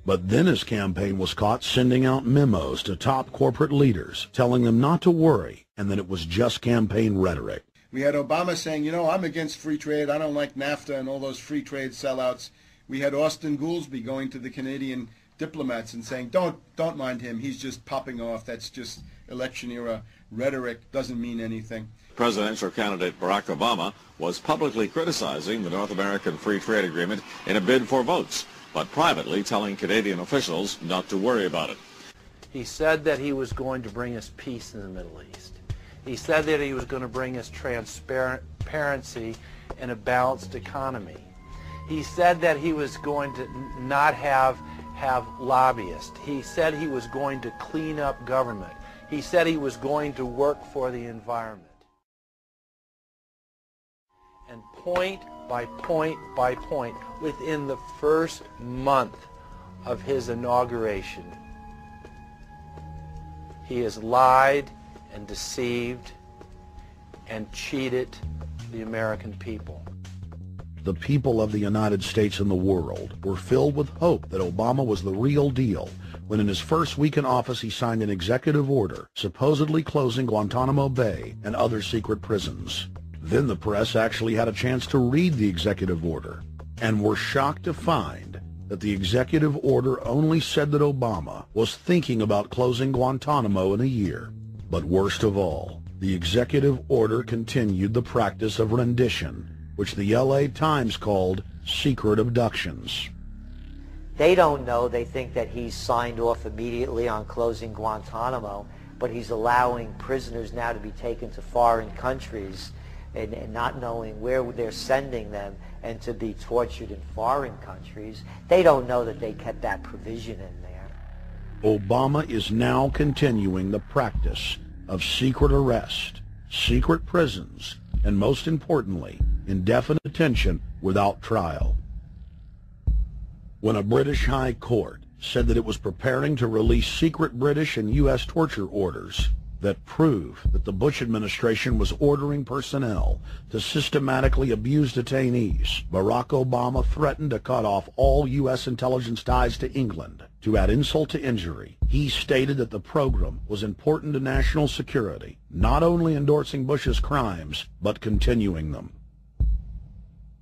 But then his campaign was caught sending out memos to top corporate leaders, telling them not to worry and that it was just campaign rhetoric. We had Obama saying, you know, I'm against free trade. I don't like NAFTA and all those free trade sellouts. We had Austin Goolsbee going to the Canadian diplomats and saying, don't mind him. He's just popping off. That's just election era rhetoric. Doesn't mean anything. Presidential candidate Barack Obama was publicly criticizing the North American Free Trade Agreement in a bid for votes, but privately telling Canadian officials not to worry about it. He said that he was going to bring us peace in the Middle East. He said that he was going to bring us transparency and a balanced economy. He said that he was going to not have lobbyists. He said he was going to clean up government. He said he was going to work for the environment. And point by point by point, within the first month of his inauguration, he has lied and deceived and cheated the American people. The people of the United States and the world were filled with hope that Obama was the real deal when in his first week in office he signed an executive order supposedly closing Guantanamo Bay and other secret prisons. Then the press actually had a chance to read the executive order and were shocked to find that the executive order only said that Obama was thinking about closing Guantanamo in a year. But worst of all, the executive order continued the practice of rendition, which the LA Times called secret abductions. They don't know. They think that he's signed off immediately on closing Guantanamo, but he's allowing prisoners now to be taken to foreign countries and not knowing where they're sending them and to be tortured in foreign countries. They don't know that they kept that provision in there. Obama is now continuing the practice of secret arrest, secret prisons, and most importantly, indefinite detention without trial. When a British High Court said that it was preparing to release secret British and U.S. torture orders that prove that the Bush administration was ordering personnel to systematically abuse detainees, Barack Obama threatened to cut off all U.S. intelligence ties to England. To add insult to injury, he stated that the program was important to national security, not only endorsing Bush's crimes, but continuing them.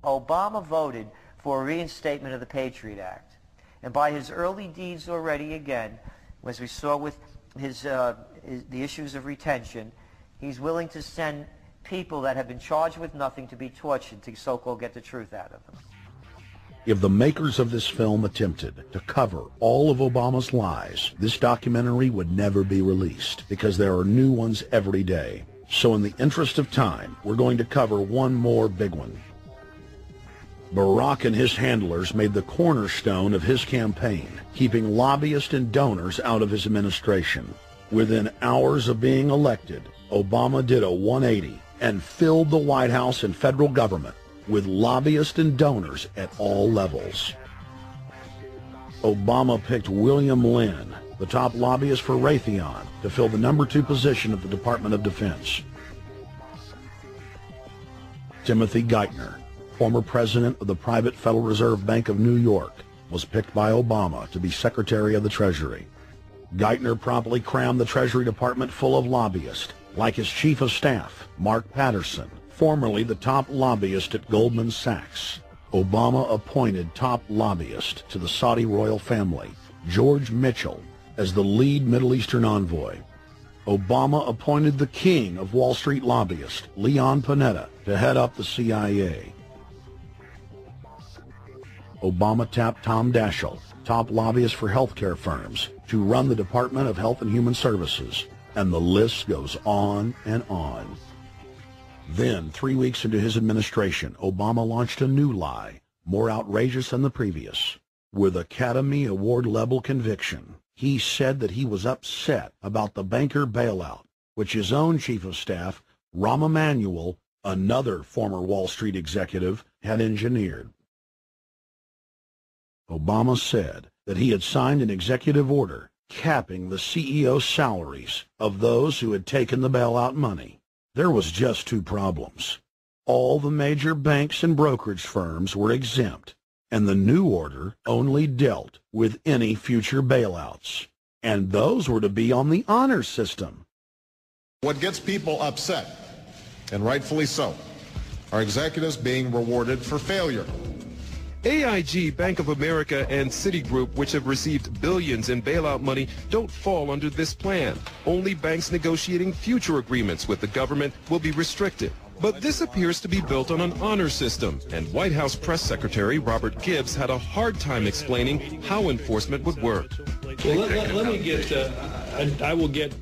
Obama voted for a reinstatement of the Patriot Act. And by his early deeds already, again, as we saw with the issues of retention, he's willing to send people that have been charged with nothing to be tortured to so-called get the truth out of them. If the makers of this film attempted to cover all of Obama's lies, this documentary would never be released because there are new ones every day. So in the interest of time, we're going to cover one more big one. Barack and his handlers made the cornerstone of his campaign, keeping lobbyists and donors out of his administration. Within hours of being elected, Obama did a 180 and filled the White House and federal government with lobbyists and donors at all levels. Obama picked William Lynn, the top lobbyist for Raytheon, to fill the #2 position at the Department of Defense. Timothy Geithner, former president of the private Federal Reserve Bank of New York, was picked by Obama to be Secretary of the Treasury. Geithner promptly crammed the Treasury Department full of lobbyists, like his Chief of Staff, Mark Patterson, formerly the top lobbyist at Goldman Sachs. Obama appointed top lobbyist to the Saudi royal family, George Mitchell, as the lead Middle Eastern envoy. Obama appointed the king of Wall Street lobbyists, Leon Panetta, to head up the CIA. Obama tapped Tom Daschle, top lobbyist for healthcare firms, to run the Department of Health and Human Services, and the list goes on and on. Then, 3 weeks into his administration, Obama launched a new lie, more outrageous than the previous. With Academy Award-level conviction, he said that he was upset about the banker bailout, which his own Chief of Staff, Rahm Emanuel, another former Wall Street executive, had engineered. Obama said that he had signed an executive order capping the CEO salaries of those who had taken the bailout money. There was just 2 problems. All the major banks and brokerage firms were exempt, and the new order only dealt with any future bailouts. And those were to be on the honor system. What gets people upset, and rightfully so, are executives being rewarded for failure. AIG, Bank of America, and Citigroup, which have received billions in bailout money, don't fall under this plan. Only banks negotiating future agreements with the government will be restricted. But this appears to be built on an honor system, and White House Press Secretary Robert Gibbs had a hard time explaining how enforcement would work. Well, let me get, I will get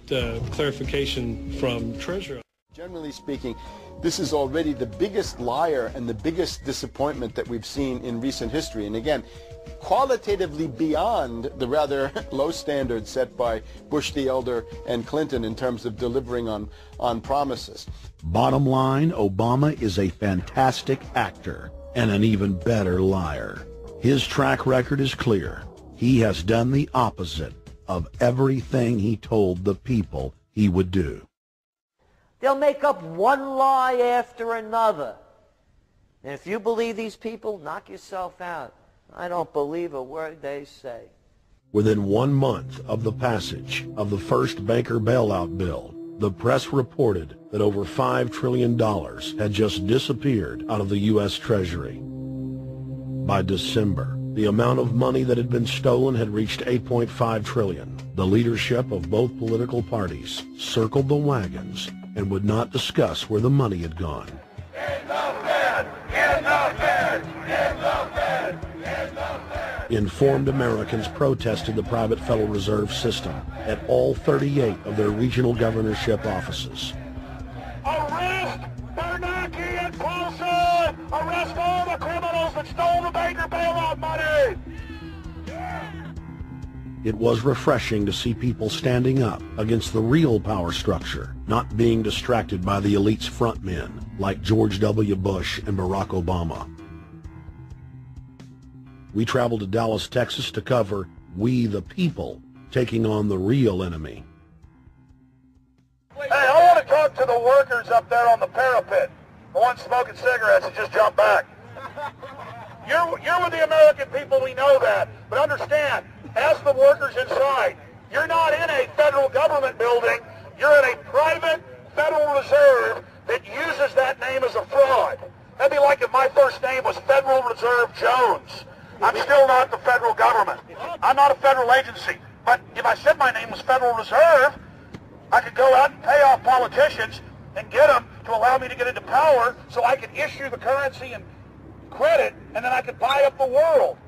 clarification from Treasurer. Generally speaking, this is already the biggest liar and the biggest disappointment that we've seen in recent history. And again, qualitatively beyond the rather low standards set by Bush the Elder and Clinton in terms of delivering on promises. Bottom line, Obama is a fantastic actor and an even better liar. His track record is clear. He has done the opposite of everything he told the people he would do. They'll make up one lie after another. And if you believe these people, knock yourself out. I don't believe a word they say. Within 1 month of the passage of the first banker bailout bill, the press reported that over $5 trillion had just disappeared out of the U.S. Treasury. By December, the amount of money that had been stolen had reached $8.5 trillion. The leadership of both political parties circled the wagons and would not discuss where the money had gone. In the Fed! In the Fed! In the Fed! In the Fed! Informed Americans protested the private Federal Reserve System at all 38 of their regional governorship offices. Arrest Bernanke and Paulson! Arrest all the criminals that stole the banker bailout money! It was refreshing to see people standing up against the real power structure, not being distracted by the elite's frontmen like George W. Bush and Barack Obama. We traveled to Dallas, Texas to cover We the People taking on the real enemy. Hey, I want to talk to the workers up there on the parapet. The ones smoking cigarettes that just jumped back. You're with the American people, we know that. But understand, ask the workers inside. You're not in a federal government building. You're in a private Federal Reserve that uses that name as a fraud. That'd be like if my first name was Federal Reserve Jones. I'm still not the federal government. I'm not a federal agency. But if I said my name was Federal Reserve, I could go out and pay off politicians and get them to allow me to get into power so I could issue the currency and credit, and then I could buy up the world.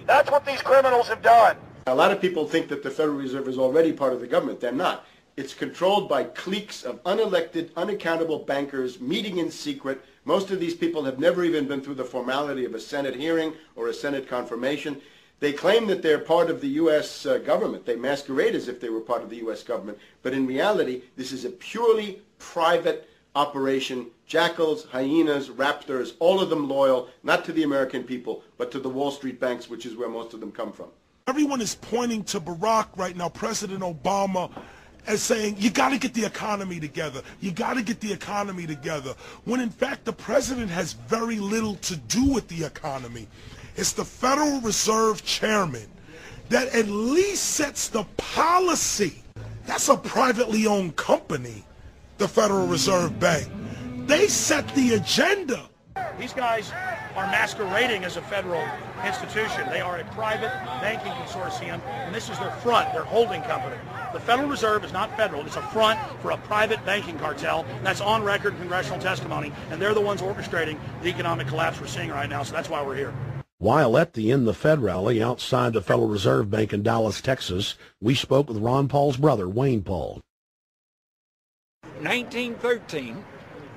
That's what these criminals have done. A lot of people think that the Federal Reserve is already part of the government. They're not. It's controlled by cliques of unelected, unaccountable bankers meeting in secret. Most of these people have never even been through the formality of a Senate hearing or a Senate confirmation. They claim that they're part of the U.S. government. They masquerade as if they were part of the U.S. government. But in reality, this is a purely private operation. Jackals, hyenas, raptors, all of them loyal, not to the American people, but to the Wall Street banks, which is where most of them come from. Everyone is pointing to Barack right now, President Obama, as saying, you got to get the economy together. You got to get the economy together. When in fact, the president has very little to do with the economy. It's the Federal Reserve Chairman that at least sets the policy. That's a privately owned company, the Federal Reserve Bank. They set the agenda. These guys are masquerading as a federal institution. They are a private banking consortium, and this is their front, their holding company. The Federal Reserve is not federal. It's a front for a private banking cartel. That's on record in congressional testimony, and they're the ones orchestrating the economic collapse we're seeing right now, so that's why we're here. While at the In the Fed rally outside the Federal Reserve Bank in Dallas, Texas, we spoke with Ron Paul's brother, Wayne Paul. 1913,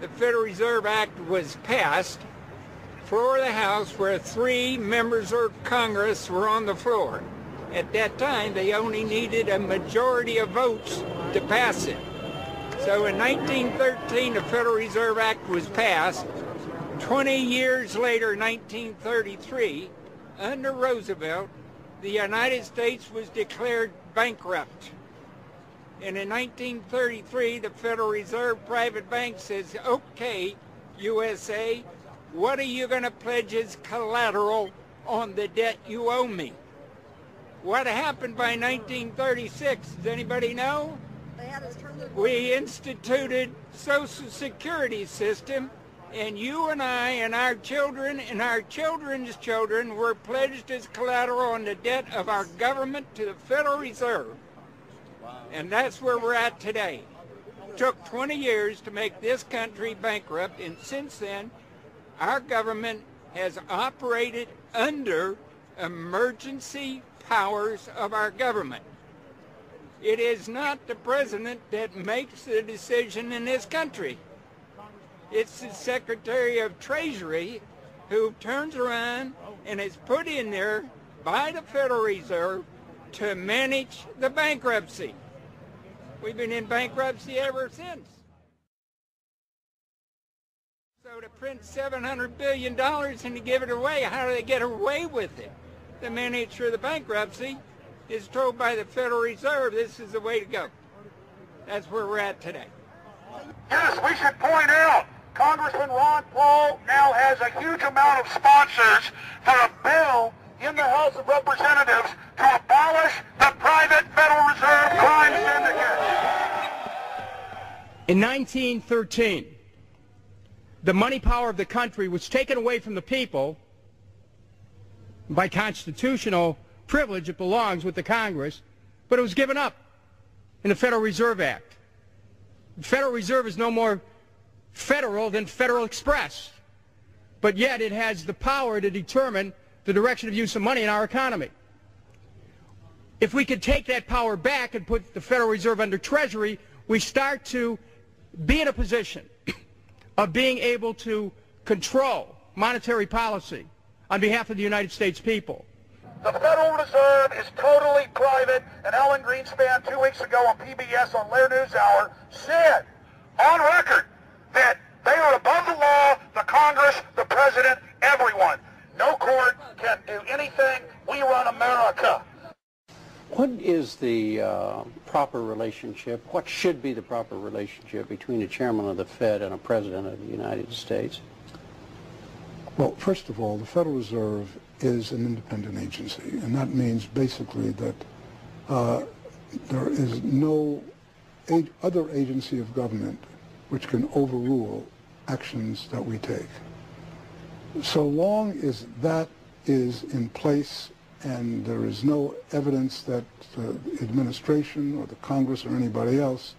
the Federal Reserve Act was passed, floor of the House, where 3 members of Congress were on the floor. At that time, they only needed a majority of votes to pass it. So in 1913, the Federal Reserve Act was passed. 20 years later, 1933, under Roosevelt, the United States was declared bankrupt. And in 1933, the Federal Reserve Private Bank says, okay, USA, what are you going to pledge as collateral on the debt you owe me? What happened by 1936? Does anybody know? We instituted Social Security system, and you and I and our children and our children's children were pledged as collateral on the debt of our government to the Federal Reserve. And that's where we're at today. It took 20 years to make this country bankrupt, and since then, our government has operated under emergency powers of our government. It is not the president that makes the decision in this country. It's the Secretary of Treasury who turns around and is put in there by the Federal Reserve to manage the bankruptcy. We've been in bankruptcy ever since. So to print $700 billion and to give it away, how do they get away with it? The manager of the bankruptcy is told by the Federal Reserve this is the way to go. That's where we're at today. Yes, we should point out, Congressman Ron Paul now has a huge amount of sponsors for a bill in the House of Representatives to abolish the private Federal Reserve crime syndicate. In 1913, the money power of the country was taken away from the people. By constitutional privilege, it belongs with the Congress, but it was given up in the Federal Reserve Act. The Federal Reserve is no more federal than Federal Express, but yet it has the power to determine the direction of use of money in our economy. If we could take that power back and put the Federal Reserve under Treasury, we start to be in a position of being able to control monetary policy on behalf of the United States people. The Federal Reserve is totally private, and Alan Greenspan 2 weeks ago on PBS on Lair NewsHour said on record that they are above the law, the Congress, the President, everyone. No court can do anything. We run America. What is the proper relationship, what should be the proper relationship between a chairman of the Fed and a president of the United States? Well, first of all, the Federal Reserve is an independent agency, and that means basically that there is no other agency of government which can overrule actions that we take. So long as that is in place and there is no evidence that the administration or the Congress or anybody else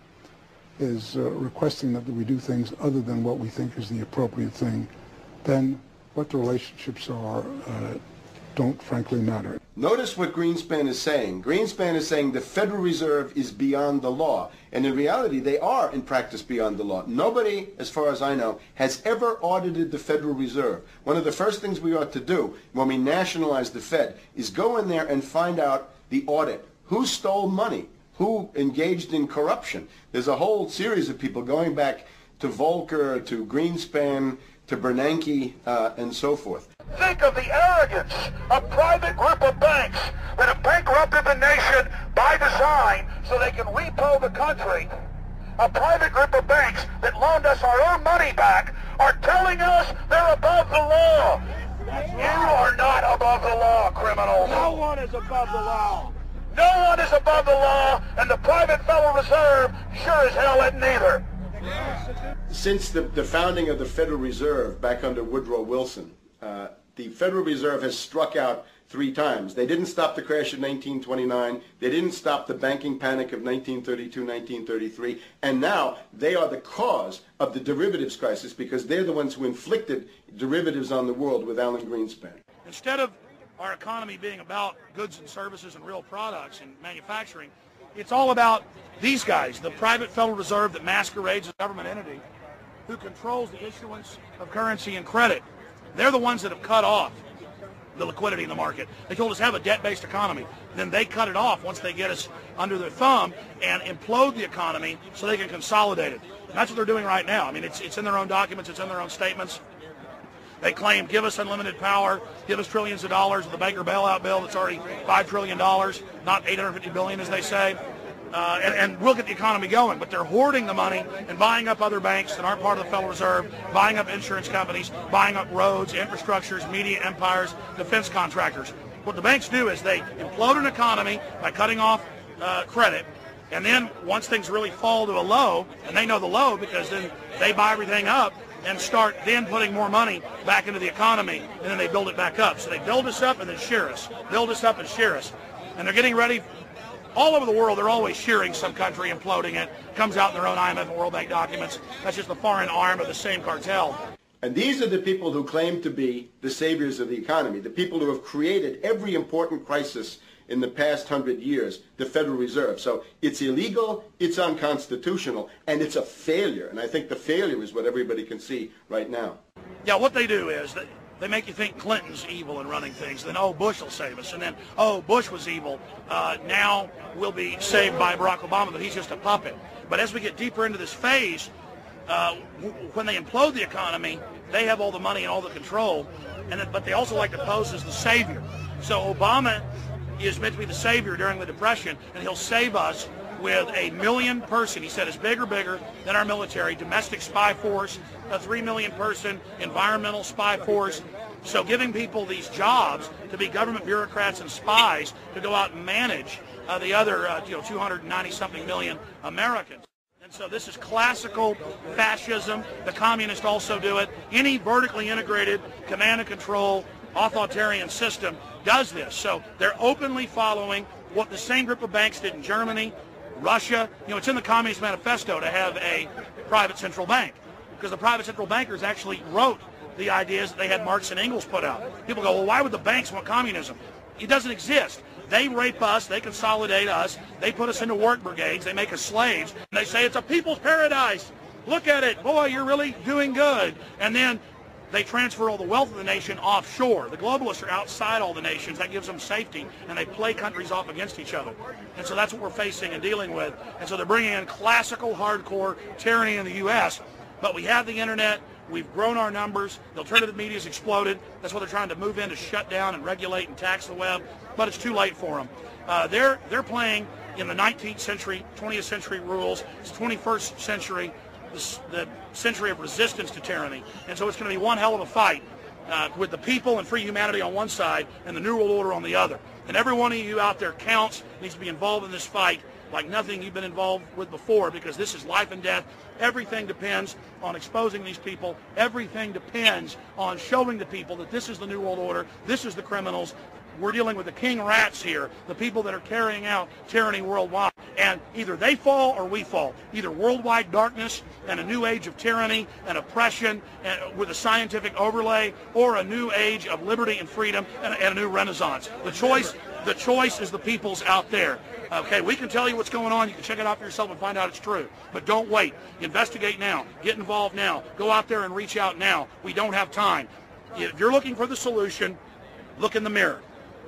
is requesting that we do things other than what we think is the appropriate thing, then what the relationships are don't frankly matter. Notice what Greenspan is saying. Greenspan is saying the Federal Reserve is beyond the law. And in reality, they are in practice beyond the law. Nobody, as far as I know, has ever audited the Federal Reserve. One of the first things we ought to do when we nationalize the Fed is go in there and find out the audit. Who stole money? Who engaged in corruption? There's a whole series of people going back to Volcker, to Greenspan, to Bernanke, and so forth. Think of the arrogance of a private group of banks that have bankrupted the nation by design so they can repo the country. A private group of banks that loaned us our own money back are telling us they're above the law. You are not above the law, criminals. No one is above the law. No one is above the law, and the private Federal Reserve sure as hell isn't either. Since the founding of the Federal Reserve back under Woodrow Wilson, the Federal Reserve has struck out 3 times. They didn't stop the crash of 1929. They didn't stop the banking panic of 1932, 1933. And now they are the cause of the derivatives crisis because they're the ones who inflicted derivatives on the world with Alan Greenspan. Instead of our economy being about goods and services and real products and manufacturing, it's all about these guys, the private Federal Reserve that masquerades as a government entity who controls the issuance of currency and credit. They're the ones that have cut off the liquidity in the market. They told us have a debt-based economy. Then they cut it off once they get us under their thumb and implode the economy so they can consolidate it. And that's what they're doing right now. I mean, it's in their own documents. It's in their own statements. They claim, give us unlimited power, give us trillions of dollars with the Baker bailout bill that's already $5 trillion, not $850 billion as they say. And we'll get the economy going, but they're hoarding the money and buying up other banks that aren't part of the Federal Reserve, buying up insurance companies, buying up roads, infrastructures, media empires, defense contractors. What the banks do is they implode an economy by cutting off credit, and then once things really fall to a low, and they know the low because then they buy everything up and start then putting more money back into the economy, and then they build it back up. So they build us up and then shear us, build us up and shear us. And they're getting ready. All over the world, they're always shearing some country, imploding it. Comes out in their own IMF and World Bank documents. That's just the foreign arm of the same cartel. And these are the people who claim to be the saviors of the economy, the people who have created every important crisis in the past 100 years, the Federal Reserve. So it's illegal, it's unconstitutional, and it's a failure. And I think the failure is what everybody can see right now. Yeah, what they do is they make you think Clinton's evil in running things. Then, oh, Bush will save us. And then, oh, Bush was evil. Now we'll be saved by Barack Obama, but he's just a puppet. But as we get deeper into this phase, when they implode the economy, they have all the money and all the control. But they also like to pose as the savior. So Obama is meant to be the savior during the Depression, and he'll save us with a 1 million person, he said, is bigger than our military, domestic spy force, a 3 million person environmental spy force. So giving people these jobs to be government bureaucrats and spies to go out and manage the other 290-something million Americans. And so this is classical fascism. The communists also do it. Any vertically integrated command and control authoritarian system does this. So they're openly following what the same group of banks did in Germany, Russia. It's in the Communist Manifesto to have a private central bank, because the private central bankers actually wrote the ideas that they had Marx and Engels put out. People go, well, why would the banks want communism? It doesn't exist. They rape us, they consolidate us, they put us into work brigades, they make us slaves, and they say it's a people's paradise. Look at it, boy, you're really doing good. And then they transfer all the wealth of the nation offshore. The globalists are outside all the nations. That gives them safety, and they play countries off against each other. And so that's what we're facing and dealing with. And so they're bringing in classical, hardcore tyranny in the U.S., but we have the internet. We've grown our numbers. The alternative media's exploded. That's what they're trying to move in to shut down and regulate and tax the web, but it's too late for them. They're playing in the 19th century, 20th century rules. It's 21st century, the century of resistance to tyranny. And so it's going to be one hell of a fight with the people and free humanity on one side and the New World Order on the other. And every one of you out there counts, needs to be involved in this fight like nothing you've been involved with before, because this is life and death. Everything depends on exposing these people. Everything depends on showing the people that this is the New World Order, this is the criminals. We're dealing with the king rats here, the people that are carrying out tyranny worldwide. And either they fall or we fall. Either worldwide darkness and a new age of tyranny and oppression and with a scientific overlay, or a new age of liberty and freedom and a new renaissance. The choice is the people's out there. Okay, we can tell you what's going on. You can check it out for yourself and find out it's true. But don't wait. Investigate now. Get involved now. Go out there and reach out now. We don't have time. If you're looking for the solution, look in the mirror.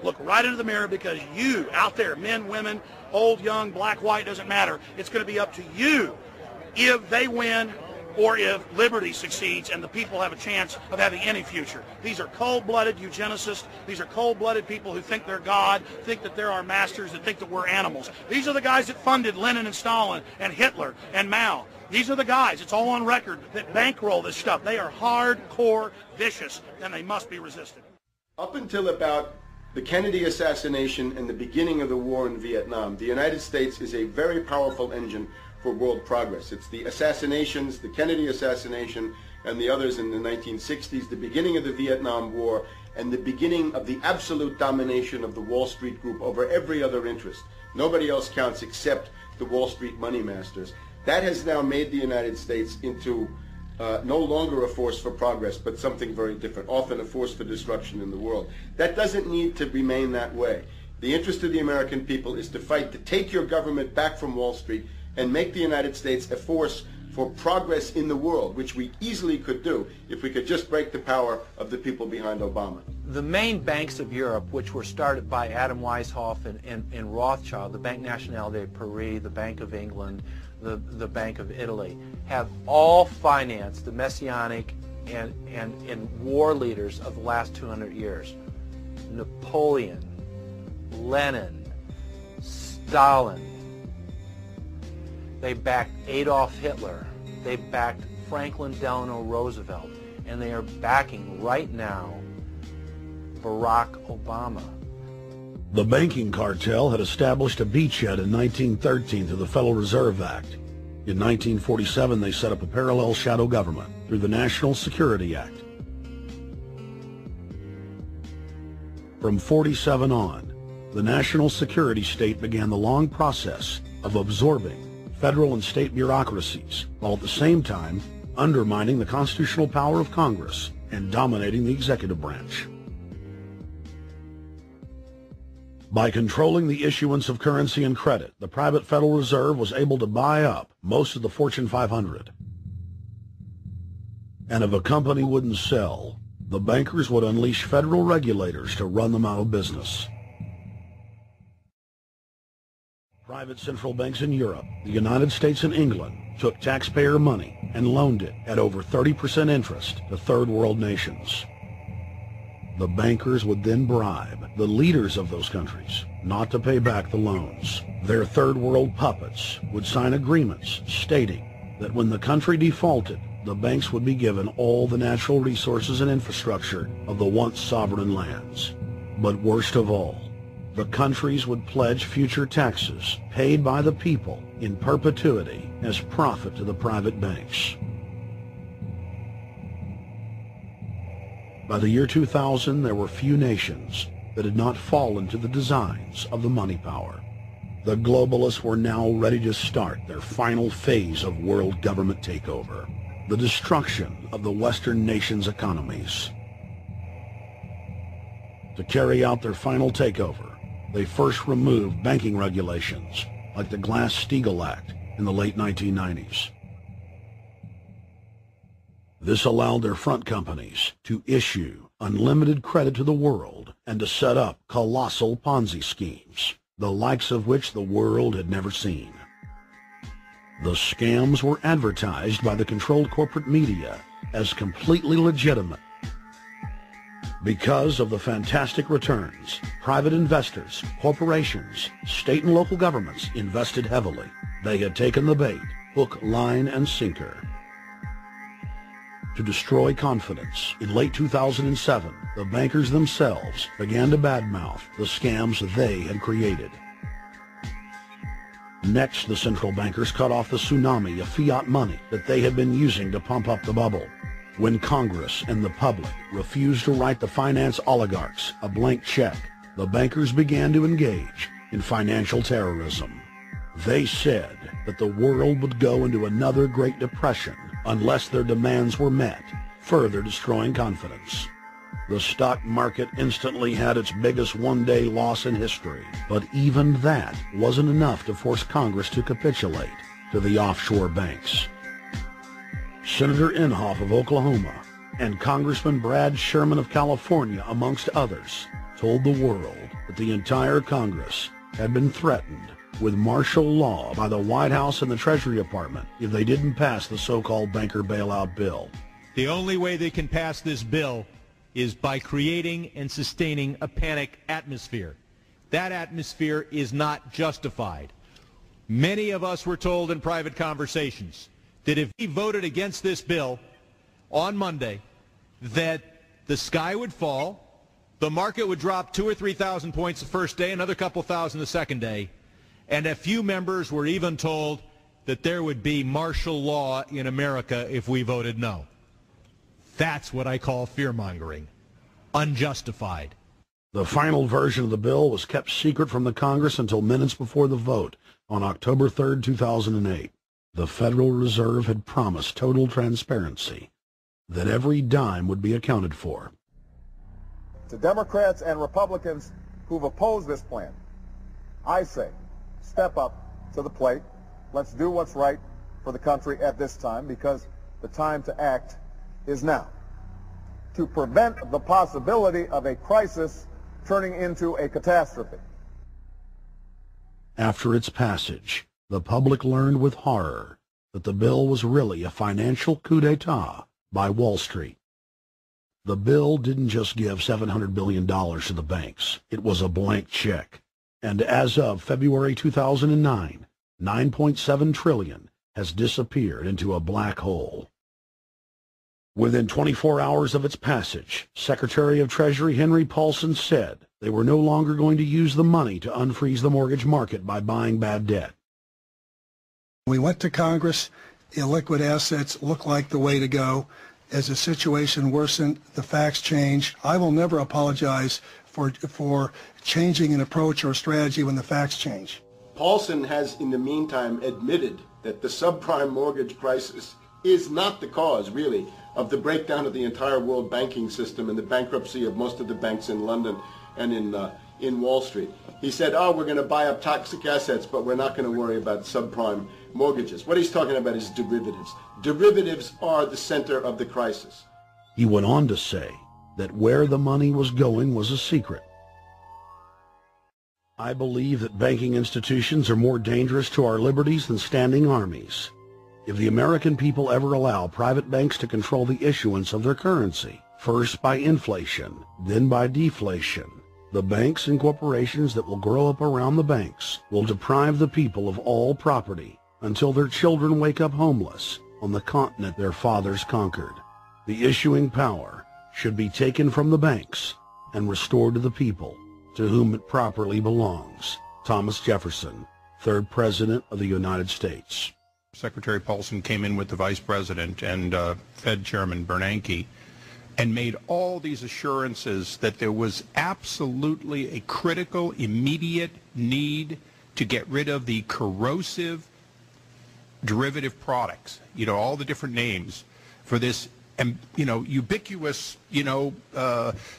Look right into the mirror, because you out there, men, women, old, young, black, white, doesn't matter. It's going to be up to you if they win or if liberty succeeds and the people have a chance of having any future. These are cold-blooded eugenicists. These are cold-blooded people who think they're God, think that they're our masters, that think that we're animals. These are the guys that funded Lenin and Stalin and Hitler and Mao. These are the guys, it's all on record, that bankroll this stuff. They are hardcore vicious, and they must be resisted. Up until about the Kennedy assassination and the beginning of the war in Vietnam, the United States is a very powerful engine for world progress. It's the assassinations, the Kennedy assassination and the others in the 1960s, the beginning of the Vietnam War, and the beginning of the absolute domination of the Wall Street group over every other interest. Nobody else counts except the Wall Street money masters. That has now made the United States into no longer a force for progress, but something very different, often a force for destruction in the world. That doesn't need to remain that way. The interest of the American people is to fight to take your government back from Wall Street and make the United States a force for progress in the world, which we easily could do if we could just break the power of the people behind Obama. The main banks of Europe, which were started by Adam Weishaupt and Rothschild, the Banque Nationale de Paris, the Bank of England, the Bank of Italy, have all financed the messianic and war leaders of the last 200 years. Napoleon, Lenin, Stalin. They backed Adolf Hitler. They backed Franklin Delano Roosevelt. And they are backing right now Barack Obama. The banking cartel had established a beachhead in 1913 through the Federal Reserve Act. In 1947, they set up a parallel shadow government through the National Security Act. From 47 on, the national security state began the long process of absorbing federal and state bureaucracies, while at the same time undermining the constitutional power of Congress and dominating the executive branch. By controlling the issuance of currency and credit, the private Federal Reserve was able to buy up most of the Fortune 500. And if a company wouldn't sell, the bankers would unleash federal regulators to run them out of business. Private central banks in Europe, the United States, and England took taxpayer money and loaned it at over 30% interest to third world nations. The bankers would then bribe the leaders of those countries not to pay back the loans. Their third world puppets would sign agreements stating that when the country defaulted, the banks would be given all the natural resources and infrastructure of the once sovereign lands. But worst of all, the countries would pledge future taxes paid by the people in perpetuity as profit to the private banks. By the year 2000, there were few nations that had not fallen to the designs of the money power. The globalists were now ready to start their final phase of world government takeover. the destruction of the Western nations' economies. To carry out their final takeover, they first removed banking regulations like the Glass-Steagall Act in the late 1990s. This allowed their front companies to issue unlimited credit to the world and to set up colossal Ponzi schemes, the likes of which the world had never seen. The scams were advertised by the controlled corporate media as completely legitimate. Because of the fantastic returns, private investors, corporations, state and local governments invested heavily. They had taken the bait, hook, line, and sinker. To destroy confidence, in late 2007, the bankers themselves began to badmouth the scams they had created. Next, the central bankers cut off the tsunami of fiat money that they had been using to pump up the bubble. When Congress and the public refused to write the finance oligarchs a blank check, the bankers began to engage in financial terrorism. They said that the world would go into another Great Depression unless their demands were met, further destroying confidence. The stock market instantly had its biggest one-day loss in history, but even that wasn't enough to force Congress to capitulate to the offshore banks. Senator Inhofe of Oklahoma and Congressman Brad Sherman of California, amongst others, told the world that the entire Congress had been threatened with martial law by the White House and the Treasury Department if they didn't pass the so-called banker bailout bill. The only way they can pass this bill is by creating and sustaining a panic atmosphere. That atmosphere is not justified. Many of us were told in private conversations that if we voted against this bill on Monday, that the sky would fall, the market would drop 2,000 or 3,000 points the first day, another couple thousand the second day, and a few members were even told that there would be martial law in America if we voted no. That's what I call fear-mongering. Unjustified. The final version of the bill was kept secret from the Congress until minutes before the vote on October 3, 2008. The Federal Reserve had promised total transparency, that every dime would be accounted for. To Democrats and Republicans who've opposed this plan, I say, step up to the plate. Let's do what's right for the country at this time, because the time to act is now, to prevent the possibility of a crisis turning into a catastrophe. After its passage, the public learned with horror that the bill was really a financial coup d'etat by Wall Street. The bill didn't just give $700 billion to the banks. It was a blank check. And as of February 2009, $9.7 trillion has disappeared into a black hole. Within 24 hours of its passage, Secretary of Treasury Henry Paulson said they were no longer going to use the money to unfreeze the mortgage market by buying bad debt. We went to Congress. Illiquid assets look like the way to go. As the situation worsened, the facts changed. I will never apologize for changing an approach or strategy when the facts change. Paulson has, in the meantime, admitted that the subprime mortgage crisis is not the cause, really, of the breakdown of the entire world banking system and the bankruptcy of most of the banks in London and in Wall Street. He said, oh, we're going to buy up toxic assets, but we're not going to worry about subprime mortgages. What he's talking about is derivatives. Derivatives are the center of the crisis. He went on to say that where the money was going was a secret. I believe that banking institutions are more dangerous to our liberties than standing armies. If the American people ever allow private banks to control the issuance of their currency, first by inflation, then by deflation, the banks and corporations that will grow up around the banks will deprive the people of all property until their children wake up homeless on the continent their fathers conquered. The issuing power should be taken from the banks and restored to the people, to whom it properly belongs. Thomas Jefferson, 3rd President of the United States. Secretary Paulson came in with the Vice President and Fed Chairman Bernanke and made all these assurances that there was absolutely a critical, immediate need to get rid of the corrosive derivative products, all the different names for this, ubiquitous,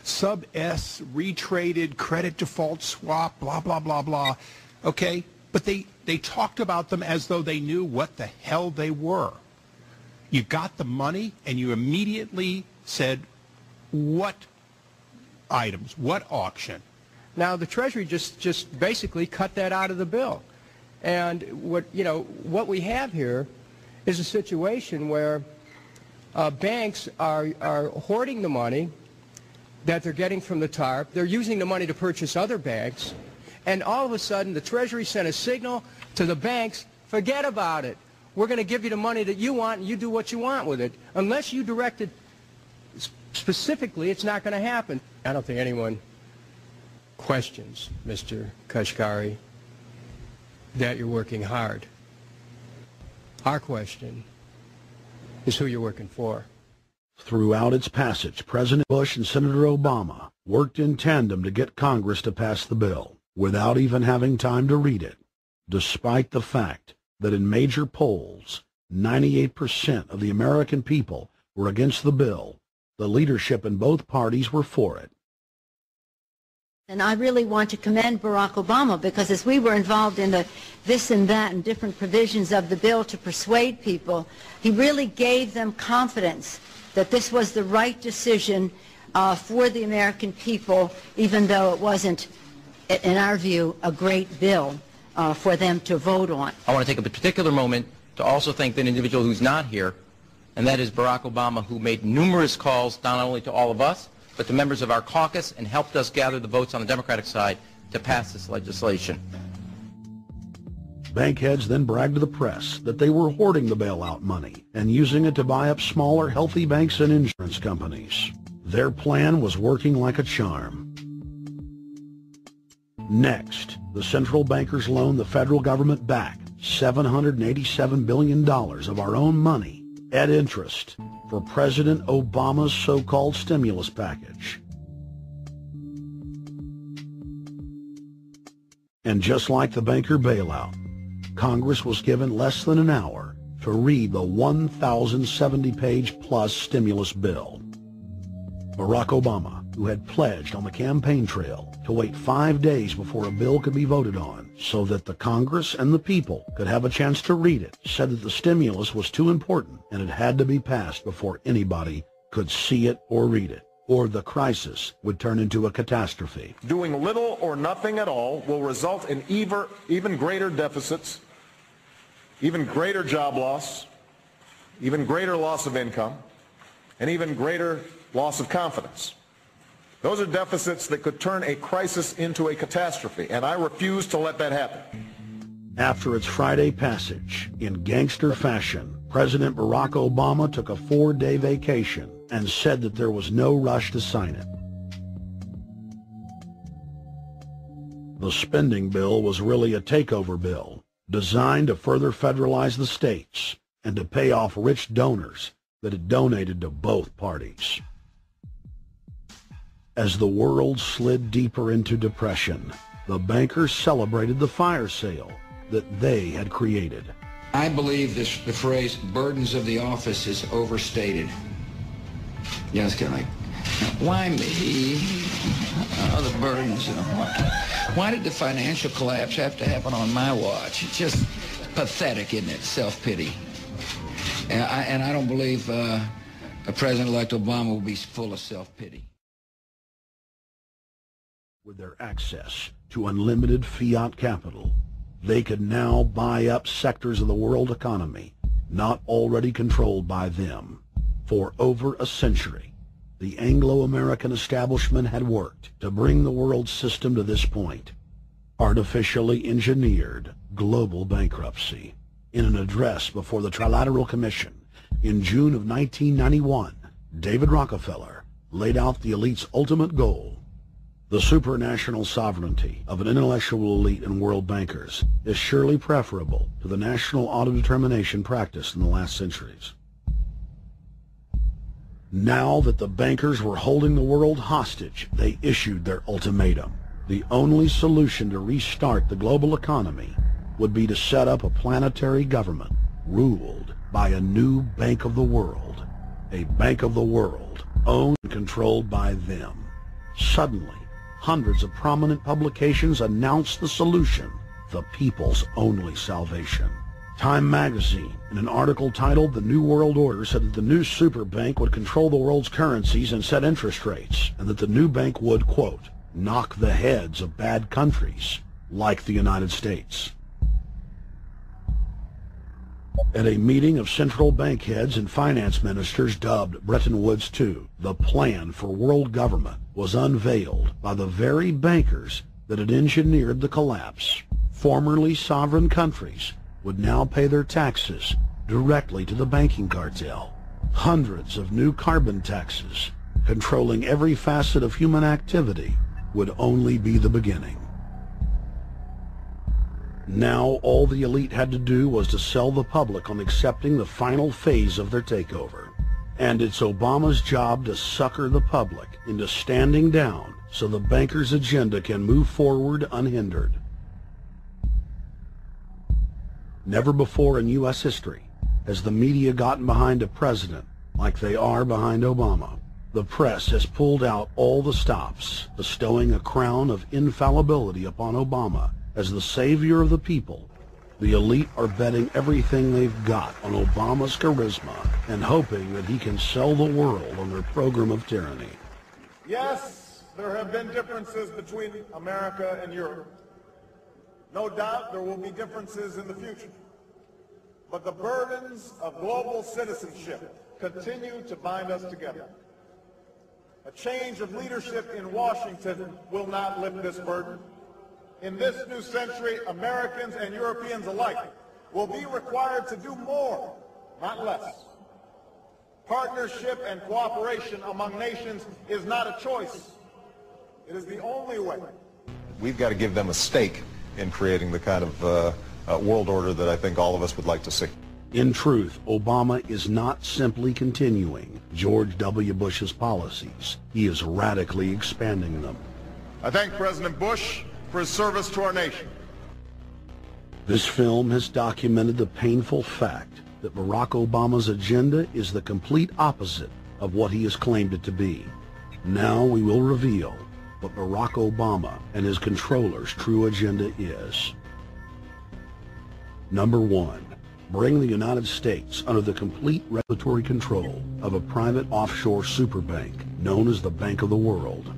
sub-S retraded credit default swap, blah, blah, blah, blah. Okay? But they talked about them as though they knew what the hell they were. You got the money and you immediately said, what items, what auction? Now, the Treasury just basically cut that out of the bill. And what we have here is a situation where banks are hoarding the money that they're getting from the TARP. They're using the money to purchase other banks. And all of a sudden, the Treasury sent a signal to the banks, forget about it. We're going to give you the money that you want, and you do what you want with it. Unless you direct it specifically, it's not going to happen. I don't think anyone questions, Mr. Kashgari, that you're working hard. Our question is who you're working for. Throughout its passage, President Bush and Senator Obama worked in tandem to get Congress to pass the bill without even having time to read it, despite the fact that in major polls, 98% of the American people were against the bill. The leadership in both parties were for it. And I really want to commend Barack Obama, because as we were involved in the this and that and different provisions of the bill to persuade people, he really gave them confidence that this was the right decision for the American people, even though it wasn't, in our view, a great bill for them to vote on. I want to take a particular moment to also thank an individual who's not here, and that is Barack Obama, who made numerous calls not only to all of us, but to members of our caucus, and helped us gather the votes on the Democratic side to pass this legislation. Bankheads then bragged to the press that they were hoarding the bailout money and using it to buy up smaller, healthy banks and insurance companies. Their plan was working like a charm. Next, the central bankers loaned the federal government back $787 billion of our own money at interest for President Obama's so-called stimulus package. And just like the banker bailout, Congress was given less than an hour to read the 1,070-page plus stimulus bill. Barack Obama, who had pledged on the campaign trail to wait 5 days before a bill could be voted on so that the Congress and the people could have a chance to read it, said that the stimulus was too important and it had to be passed before anybody could see it or read it, or the crisis would turn into a catastrophe. Doing little or nothing at all will result in even greater deficits, even greater job loss, even greater loss of income, and even greater loss of confidence. Those are deficits that could turn a crisis into a catastrophe, and I refuse to let that happen. After its Friday passage, in gangster fashion, President Barack Obama took a 4-day vacation and said that there was no rush to sign it. The spending bill was really a takeover bill, designed to further federalize the states and to pay off rich donors that had donated to both parties. As the world slid deeper into depression, the bankers celebrated the fire sale that they had created. I believe the phrase burdens of the office is overstated. Yeah, it's kind of like, why me? Oh, the burdens. Why did the financial collapse have to happen on my watch? It's just pathetic, isn't it? Self-pity. And I don't believe a President-elect Obama will be full of self-pity. With their access to unlimited fiat capital, they could now buy up sectors of the world economy not already controlled by them. For over a century, the Anglo-American establishment had worked to bring the world system to this point. Artificially engineered global bankruptcy. In an address before the Trilateral Commission in June of 1991, David Rockefeller laid out the elite's ultimate goal. The supranational sovereignty of an intellectual elite and world bankers is surely preferable to the national autodetermination practiced in the last centuries. Now that the bankers were holding the world hostage, they issued their ultimatum. The only solution to restart the global economy would be to set up a planetary government ruled by a new Bank of the World, a Bank of the World owned and controlled by them. Suddenly, hundreds of prominent publications announced the solution, the people's only salvation. Time magazine, in an article titled The New World Order, said that the new super bank would control the world's currencies and set interest rates, and that the new bank would, quote, knock the heads of bad countries like the United States. At a meeting of central bank heads and finance ministers dubbed Bretton Woods II, the plan for world government was unveiled by the very bankers that had engineered the collapse. Formerly sovereign countries would now pay their taxes directly to the banking cartel. Hundreds of new carbon taxes, controlling every facet of human activity, would only be the beginning. Now all the elite had to do was to sell the public on accepting the final phase of their takeover. And it's Obama's job to sucker the public into standing down so the bankers' agenda can move forward unhindered. Never before in U.S. history has the media gotten behind a president like they are behind Obama. The press has pulled out all the stops, bestowing a crown of infallibility upon Obama as the savior of the people. The elite are betting everything they've got on Obama's charisma and hoping that he can sell the world on their program of tyranny. Yes, there have been differences between America and Europe. No doubt there will be differences in the future. But the burdens of global citizenship continue to bind us together. A change of leadership in Washington will not lift this burden. In this new century, Americans and Europeans alike will be required to do more, not less. Partnership and cooperation among nations is not a choice. It is the only way. We've got to give them a stake in creating the kind of world order that I think all of us would like to see. In truth, Obama is not simply continuing George W. Bush's policies. He is radically expanding them. I thank President Bush for his service to our nation. This film has documented the painful fact that Barack Obama's agenda is the complete opposite of what he has claimed it to be. Now we will reveal what Barack Obama and his controllers' true agenda is. Number 1. Bring the United States under the complete regulatory control of a private offshore superbank known as the Bank of the World.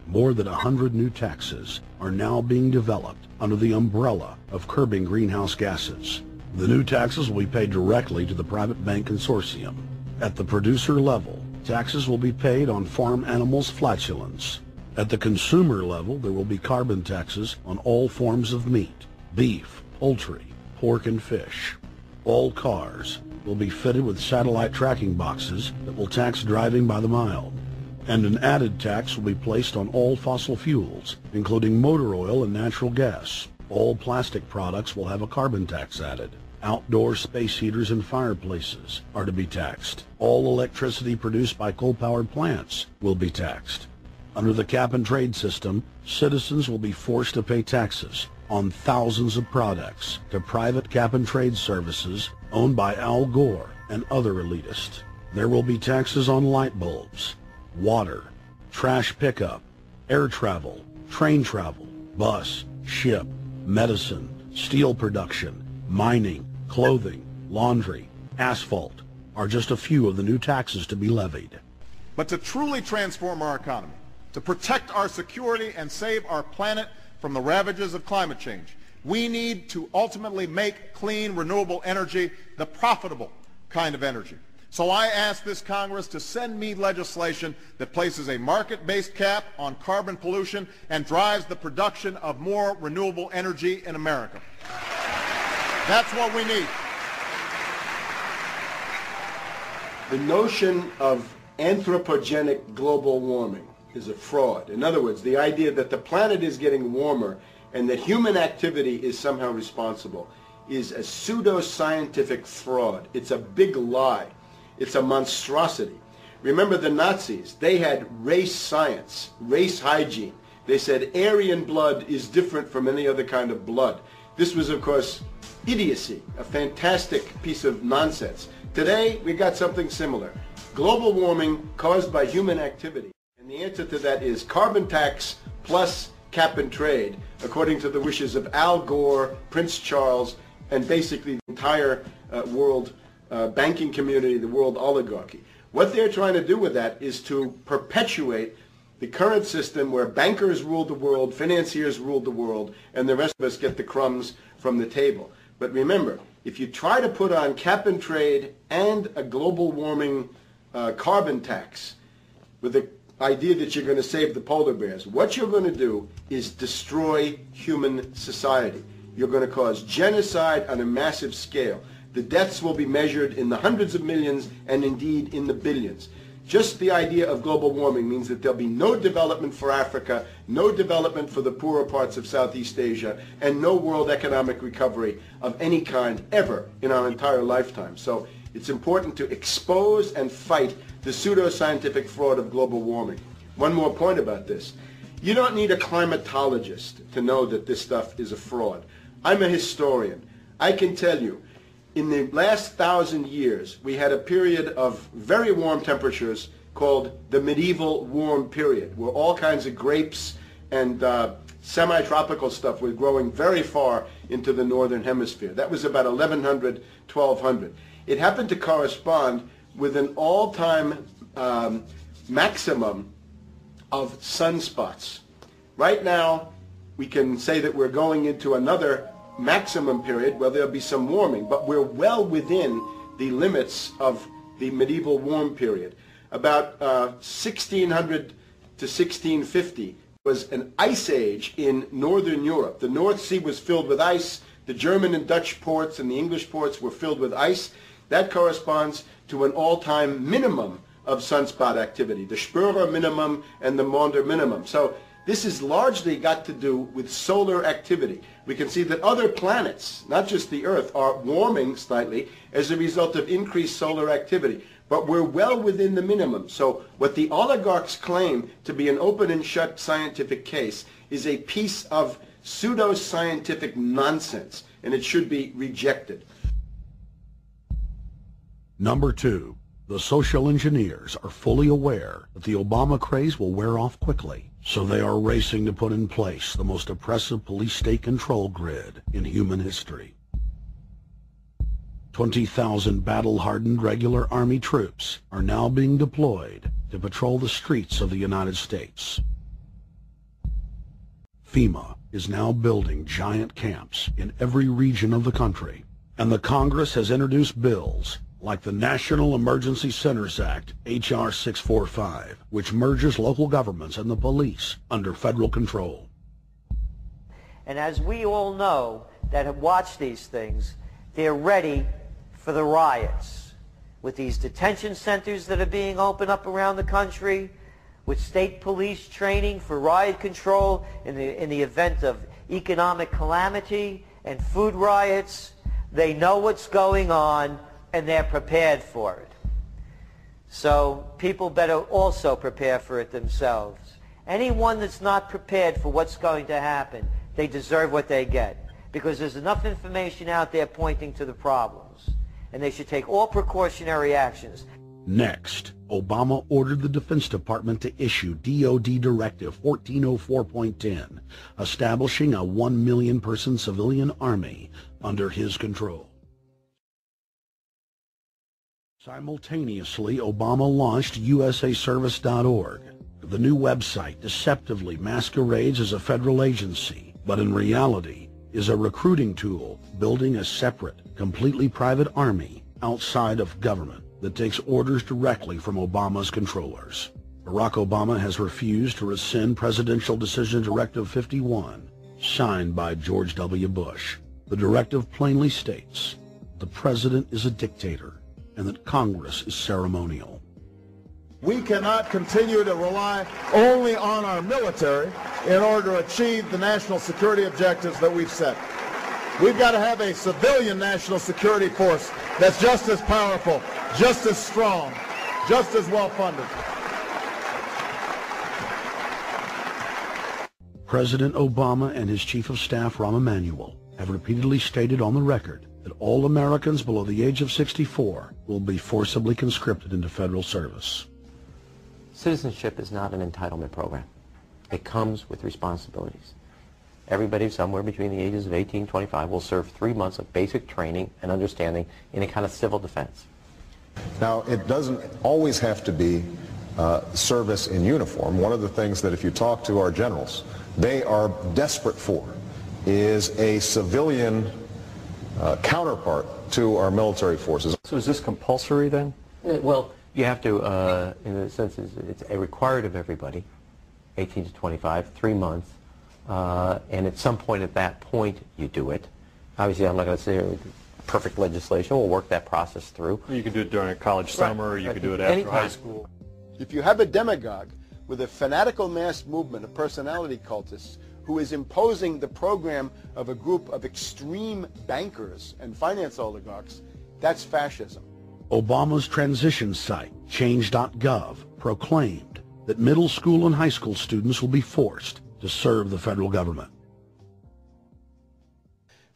More than 100 new taxes are now being developed under the umbrella of curbing greenhouse gases. The new taxes will be paid directly to the private bank consortium. At the producer level, taxes will be paid on farm animals' flatulence. At the consumer level, there will be carbon taxes on all forms of meat, beef, poultry, pork, and fish. All cars will be fitted with satellite tracking boxes that will tax driving by the mile. And an added tax will be placed on all fossil fuels, including motor oil and natural gas. All plastic products will have a carbon tax added. Outdoor space heaters and fireplaces are to be taxed. All electricity produced by coal-powered plants will be taxed. Under the cap-and-trade system, citizens will be forced to pay taxes on thousands of products to private cap-and-trade services owned by Al Gore and other elitists. There will be taxes on light bulbs, water, trash pickup, air travel, train travel, bus, ship, medicine, steel production, mining, clothing, laundry, asphalt are just a few of the new taxes to be levied. But to truly transform our economy, to protect our security and save our planet from the ravages of climate change, we need to ultimately make clean, renewable energy the profitable kind of energy. So I ask this Congress to send me legislation that places a market-based cap on carbon pollution and drives the production of more renewable energy in America. That's what we need. The notion of anthropogenic global warming is a fraud. In other words, the idea that the planet is getting warmer and that human activity is somehow responsible is a pseudo-scientific fraud. It's a big lie. It's a monstrosity. Remember the Nazis, they had race science, race hygiene. They said Aryan blood is different from any other kind of blood. This was, of course, idiocy, a fantastic piece of nonsense. Today, we got something similar. Global warming caused by human activity. And the answer to that is carbon tax plus cap and trade, according to the wishes of Al Gore, Prince Charles, and basically the entire world banking community, the world oligarchy. What they're trying to do with that is to perpetuate the current system where bankers rule the world, financiers rule the world, and the rest of us get the crumbs from the table. But remember, if you try to put on cap and trade and a global warming carbon tax with the idea that you're going to save the polar bears, what you're going to do is destroy human society. You're going to cause genocide on a massive scale. The deaths will be measured in the hundreds of millions and indeed in the billions. Just the idea of global warming means that there'll be no development for Africa, no development for the poorer parts of Southeast Asia, and no world economic recovery of any kind ever in our entire lifetime. So it's important to expose and fight the pseudoscientific fraud of global warming. One more point about this. You don't need a climatologist to know that this stuff is a fraud. I'm a historian. I can tell you, in the last 1,000 years, we had a period of very warm temperatures called the medieval warm period, where all kinds of grapes and semi-tropical stuff was growing very far into the northern hemisphere. That was about 1100, 1200. It happened to correspond with an all-time maximum of sunspots. Right now, we can say that we're going into another maximum period where there'll be some warming, but we're well within the limits of the medieval warm period. About 1600 to 1650 was an ice age in northern Europe. The North Sea was filled with ice. The German and Dutch ports and the English ports were filled with ice. That corresponds to an all-time minimum of sunspot activity, the Spörer minimum and the Maunder minimum. So this has largely got to do with solar activity. We can see that other planets, not just the Earth, are warming slightly as a result of increased solar activity. But we're well within the minimum. So what the oligarchs claim to be an open and shut scientific case is a piece of pseudo-scientific nonsense, and it should be rejected. Number 2, the social engineers are fully aware that the Obama craze will wear off quickly, so they are racing to put in place the most oppressive police state control grid in human history. 20,000 battle-hardened regular Army troops are now being deployed to patrol the streets of the United States. FEMA is now building giant camps in every region of the country, and the Congress has introduced bills like the National Emergency Centers Act, H.R. 645, which merges local governments and the police under federal control. And as we all know that have watched these things, they're ready for the riots. With these detention centers that are being opened up around the country, with state police training for riot control in the event of economic calamity and food riots, they know what's going on and they're prepared for it. So people better also prepare for it themselves. Anyone that's not prepared for what's going to happen, they deserve what they get, because there's enough information out there pointing to the problems, and they should take all precautionary actions. Next, Obama ordered the Defense Department to issue DoD Directive 1404.10, establishing a 1 million-person civilian army under his control. Simultaneously, Obama launched usaservice.org. The new website deceptively masquerades as a federal agency, but in reality is a recruiting tool building a separate, completely private army outside of government that takes orders directly from Obama's controllers. Barack Obama has refused to rescind Presidential Decision Directive 51, signed by George W. Bush. The directive plainly states the president is a dictator and that Congress is ceremonial. We cannot continue to rely only on our military in order to achieve the national security objectives that we've set. We've got to have a civilian national security force that's just as powerful, just as strong, just as well funded. President Obama and his Chief of Staff, Rahm Emanuel, have repeatedly stated on the record that all Americans below the age of 64 will be forcibly conscripted into federal service. Citizenship is not an entitlement program. It comes with responsibilities. Everybody somewhere between the ages of 18 and 25 will serve 3 months of basic training and understanding in a kind of civil defense. Now, it doesn't always have to be service in uniform. One of the things that if you talk to our generals, they are desperate for is a civilian counterpart to our military forces. So is this compulsory then? Well, you have to, in a sense, it's required of everybody, 18 to 25, 3 months, and at some point at that point you do it. Obviously, I'm not going to say perfect legislation. We'll work that process through. You can do it during a college summer, or you can do it after high school. If you have a demagogue with a fanatical mass movement of personality cultists who is imposing the program of a group of extreme bankers and finance oligarchs, that's fascism. Obama's transition site, change.gov, proclaimed that middle school and high school students will be forced to serve the federal government.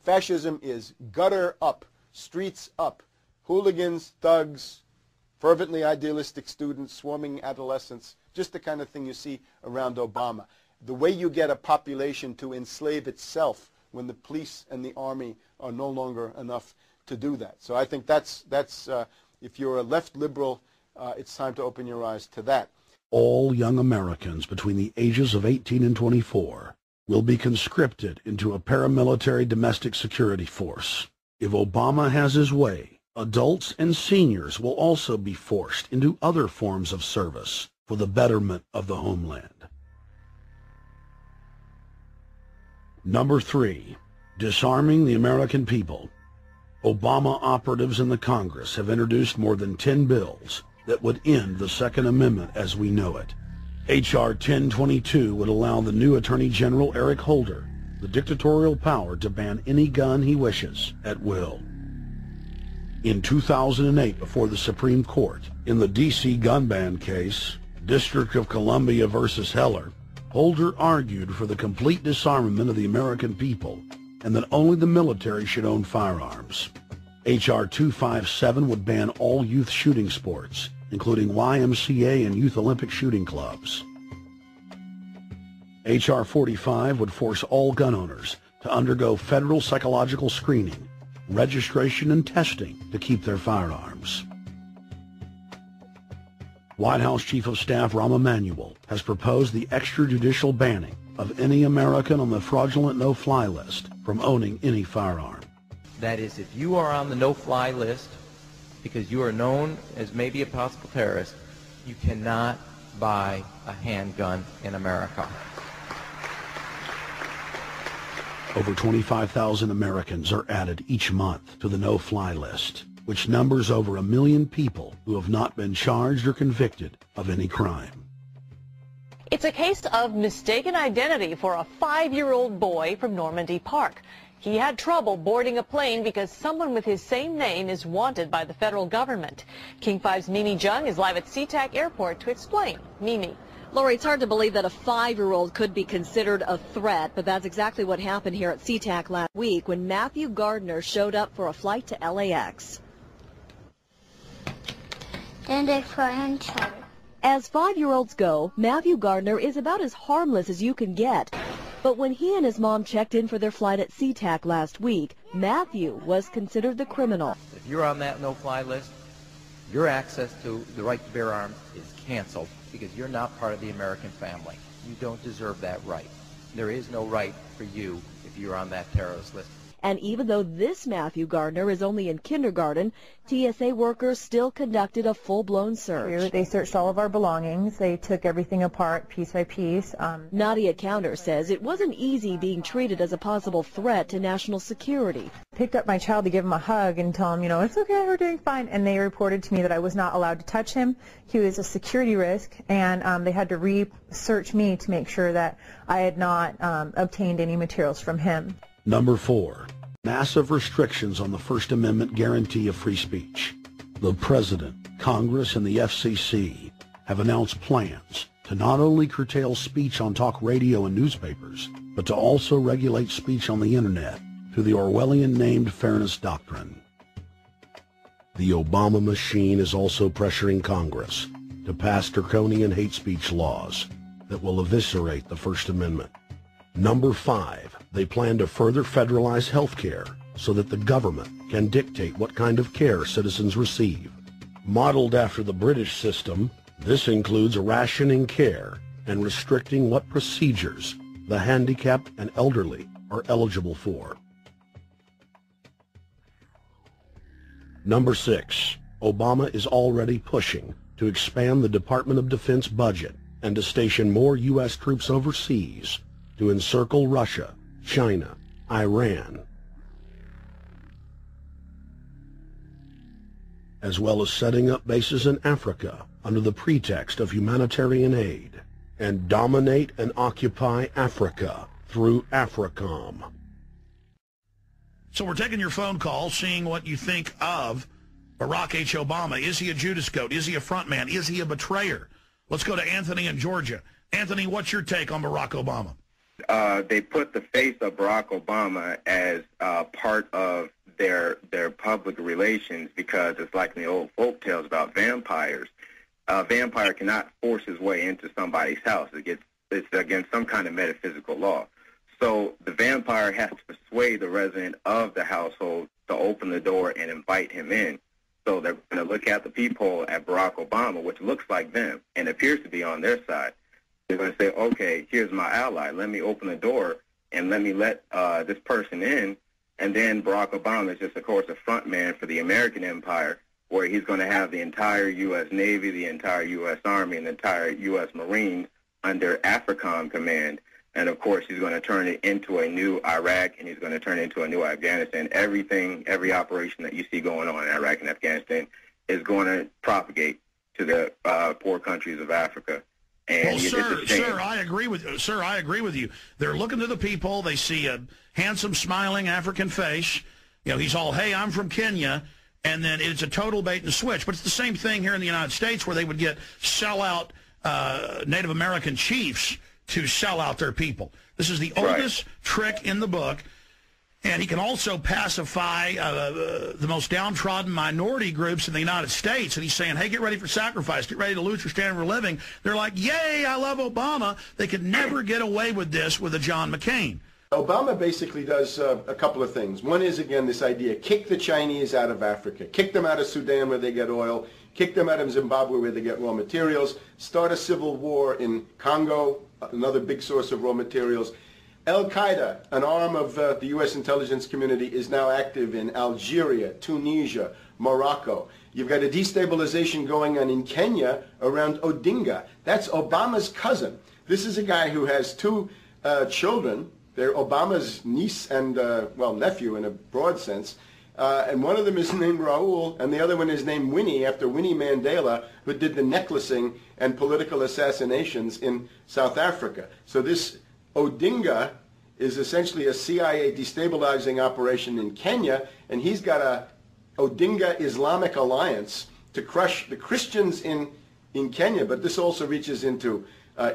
Fascism is gutter up, streets up, hooligans, thugs, fervently idealistic students, swarming adolescents, just the kind of thing you see around Obama. The way you get a population to enslave itself when the police and the army are no longer enough to do that. So I think that's if you're a left liberal, it's time to open your eyes to that. All young Americans between the ages of 18 and 24 will be conscripted into a paramilitary domestic security force. If Obama has his way, adults and seniors will also be forced into other forms of service for the betterment of the homeland. Number 3, disarming the American people. Obama operatives in the Congress have introduced more than 10 bills that would end the Second Amendment as we know it. H.R. 1022 would allow the new Attorney General Eric Holder the dictatorial power to ban any gun he wishes at will. In 2008, before the Supreme Court, in the D.C. gun ban case, District of Columbia versus Heller, Holder argued for the complete disarmament of the American people and that only the military should own firearms. H.R. 257 would ban all youth shooting sports, including YMCA and Youth Olympic shooting clubs. H.R. 45 would force all gun owners to undergo federal psychological screening, registration, and testing to keep their firearms. White House Chief of Staff Rahm Emanuel has proposed the extrajudicial banning of any American on the fraudulent no-fly list from owning any firearm. That is, if you are on the no-fly list because you are known as maybe a possible terrorist, you cannot buy a handgun in America. Over 25,000 Americans are added each month to the no-fly list, which numbers over 1 million people who have not been charged or convicted of any crime. It's a case of mistaken identity for a 5-year-old boy from Normandy Park. He had trouble boarding a plane because someone with his same name is wanted by the federal government. King 5's Mimi Jung is live at SeaTac Airport to explain. Mimi. Lori, it's hard to believe that a 5-year-old could be considered a threat, but that's exactly what happened here at SeaTac last week when Matthew Gardner showed up for a flight to LAX. As 5-year-olds go, Matthew Gardner is about as harmless as you can get. But when he and his mom checked in for their flight at SeaTac last week, Matthew was considered the criminal. If you're on that no-fly list, your access to the right to bear arms is canceled because you're not part of the American family. You don't deserve that right. There is no right for you if you're on that terrorist list. And even though this Matthew Gardner is only in kindergarten, TSA workers still conducted a full-blown search. They searched all of our belongings. They took everything apart piece by piece. Nadia Counter says it wasn't easy being treated as a possible threat to national security. Picked up my child to give him a hug and tell him, you know, it's okay, we're doing fine. And they reported to me that I was not allowed to touch him. He was a security risk, and they had to re-search me to make sure that I had not obtained any materials from him. Number 4, massive restrictions on the First Amendment guarantee of free speech. The President, Congress, and the FCC have announced plans to not only curtail speech on talk radio and newspapers, but to also regulate speech on the Internet, to the Orwellian-named fairness doctrine. The Obama machine is also pressuring Congress to pass draconian hate speech laws that will eviscerate the First Amendment. Number 5, they plan to further federalize health care so that the government can dictate what kind of care citizens receive. Modeled after the British system, this includes rationing care and restricting what procedures the handicapped and elderly are eligible for. Number 6, Obama is already pushing to expand the Department of Defense budget and to station more U.S. troops overseas to encircle Russia, China, Iran, as well as setting up bases in Africa under the pretext of humanitarian aid, and dominate and occupy Africa through AFRICOM. So we're taking your phone call, seeing what you think of Barack H. Obama. Is he a Judas goat? Is he a front man? Is he a betrayer? Let's go to Anthony in Georgia. Anthony, what's your take on Barack Obama? They put the face of Barack Obama as part of their public relations because it's like in the old folk tales about vampires. A vampire cannot force his way into somebody's house. It's against some kind of metaphysical law. So the vampire has to persuade the resident of the household to open the door and invite him in. So they're going to look at the peephole at Barack Obama, which looks like them and appears to be on their side. They're going to say, okay, here's my ally. Let me open the door and let me let this person in. And then Barack Obama is just, of course, a front man for the American empire, where he's going to have the entire U.S. Navy, the entire U.S. Army, and the entire U.S. Marines under AFRICOM command. And, of course, he's going to turn it into a new Iraq, and he's going to turn it into a new Afghanistan. Every operation that you see going on in Iraq and Afghanistan is going to propagate to the poor countries of Africa. And well, sir, I agree with you. Sir, I agree with you. They're looking to the people. They see a handsome, smiling African face. You know, he's all, hey, I'm from Kenya. And then it's a total bait and switch. But it's the same thing here in the United States where they would get sellout Native American chiefs to sell out their people. This is the oldest trick in the book. And he can also pacify the most downtrodden minority groups in the United States. And he's saying, hey, get ready for sacrifice. Get ready to lose your standard of living. They're like, yay, I love Obama. They could never get away with this with a John McCain. Obama basically does a couple of things. One is, again, this idea, kick the Chinese out of Africa. Kick them out of Sudan where they get oil. Kick them out of Zimbabwe where they get raw materials. Start a civil war in Congo, another big source of raw materials. Al-Qaeda, an arm of the U.S. intelligence community, is now active in Algeria, Tunisia, Morocco. You've got a destabilization going on in Kenya around Odinga. That's Obama's cousin. This is a guy who has two children. They're Obama's niece and, well, nephew in a broad sense. And one of them is named Raul, and the other one is named Winnie, after Winnie Mandela, who did the necklacing and political assassinations in South Africa. So this Odinga is essentially a CIA destabilizing operation in Kenya, and he's got a Odinga Islamic Alliance to crush the Christians in Kenya, but this also reaches into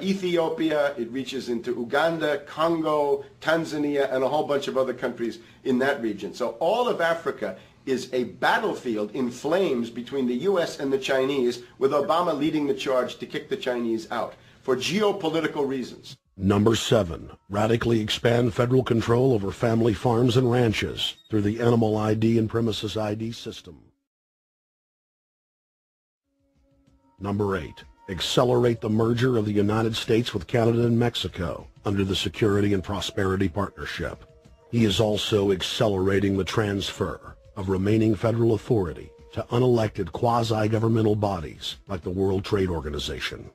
Ethiopia, it reaches into Uganda, Congo, Tanzania, and a whole bunch of other countries in that region. So all of Africa is a battlefield in flames between the U.S. and the Chinese, with Obama leading the charge to kick the Chinese out for geopolitical reasons. Number 7, radically expand federal control over family farms and ranches through the Animal ID and Premises ID system. Number 8, accelerate the merger of the United States with Canada and Mexico under the Security and Prosperity Partnership. He is also accelerating the transfer of remaining federal authority to unelected quasi-governmental bodies like the World Trade Organization.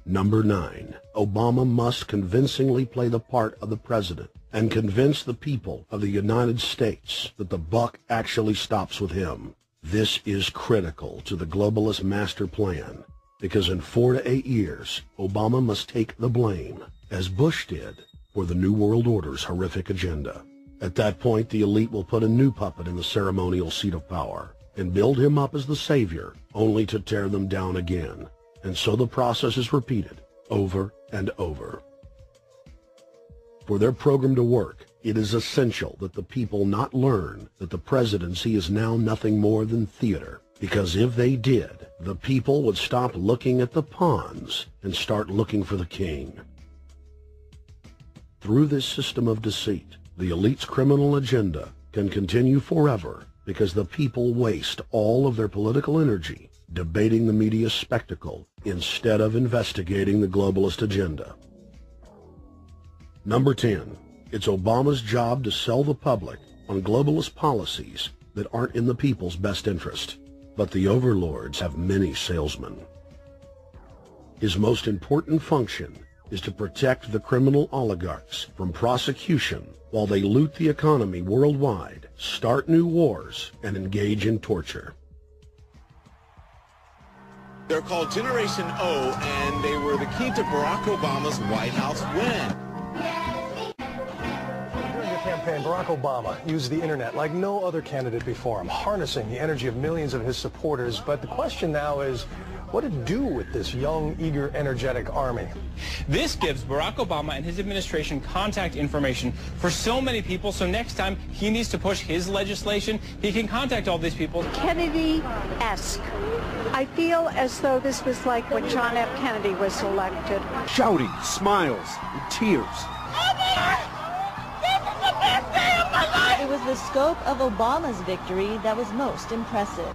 Number 9, Obama must convincingly play the part of the president and convince the people of the United States that the buck actually stops with him. This is critical to the globalist master plan because in 4 to 8 years, Obama must take the blame, as Bush did, for the New World Order's horrific agenda. At that point, the elite will put a new puppet in the ceremonial seat of power and build him up as the savior, only to tear them down again. And so the process is repeated over and over. For their program to work, It is essential that the people not learn that the presidency is now nothing more than theater, because if they did, the people would stop looking at the pawns and start looking for the king. Through this system of deceit, the elite's criminal agenda can continue forever because the people waste all of their political energy debating the media's spectacle instead of investigating the globalist agenda. Number 10. It's Obama's job to sell the public on globalist policies that aren't in the people's best interest. But the overlords have many salesmen. His most important function is to protect the criminal oligarchs from prosecution while they loot the economy worldwide, start new wars, and engage in torture. They're called Generation O, and they were the key to Barack Obama's White House win. Campaign, Barack Obama used the internet like no other candidate before him, harnessing the energy of millions of his supporters. But the question now is, what to do with this young, eager, energetic army? This gives Barack Obama and his administration contact information for so many people, so next time he needs to push his legislation, he can contact all these people. Kennedy-esque. I feel as though this was like when John F. Kennedy was elected. Shouting, smiles, and tears. It was the scope of Obama's victory that was most impressive.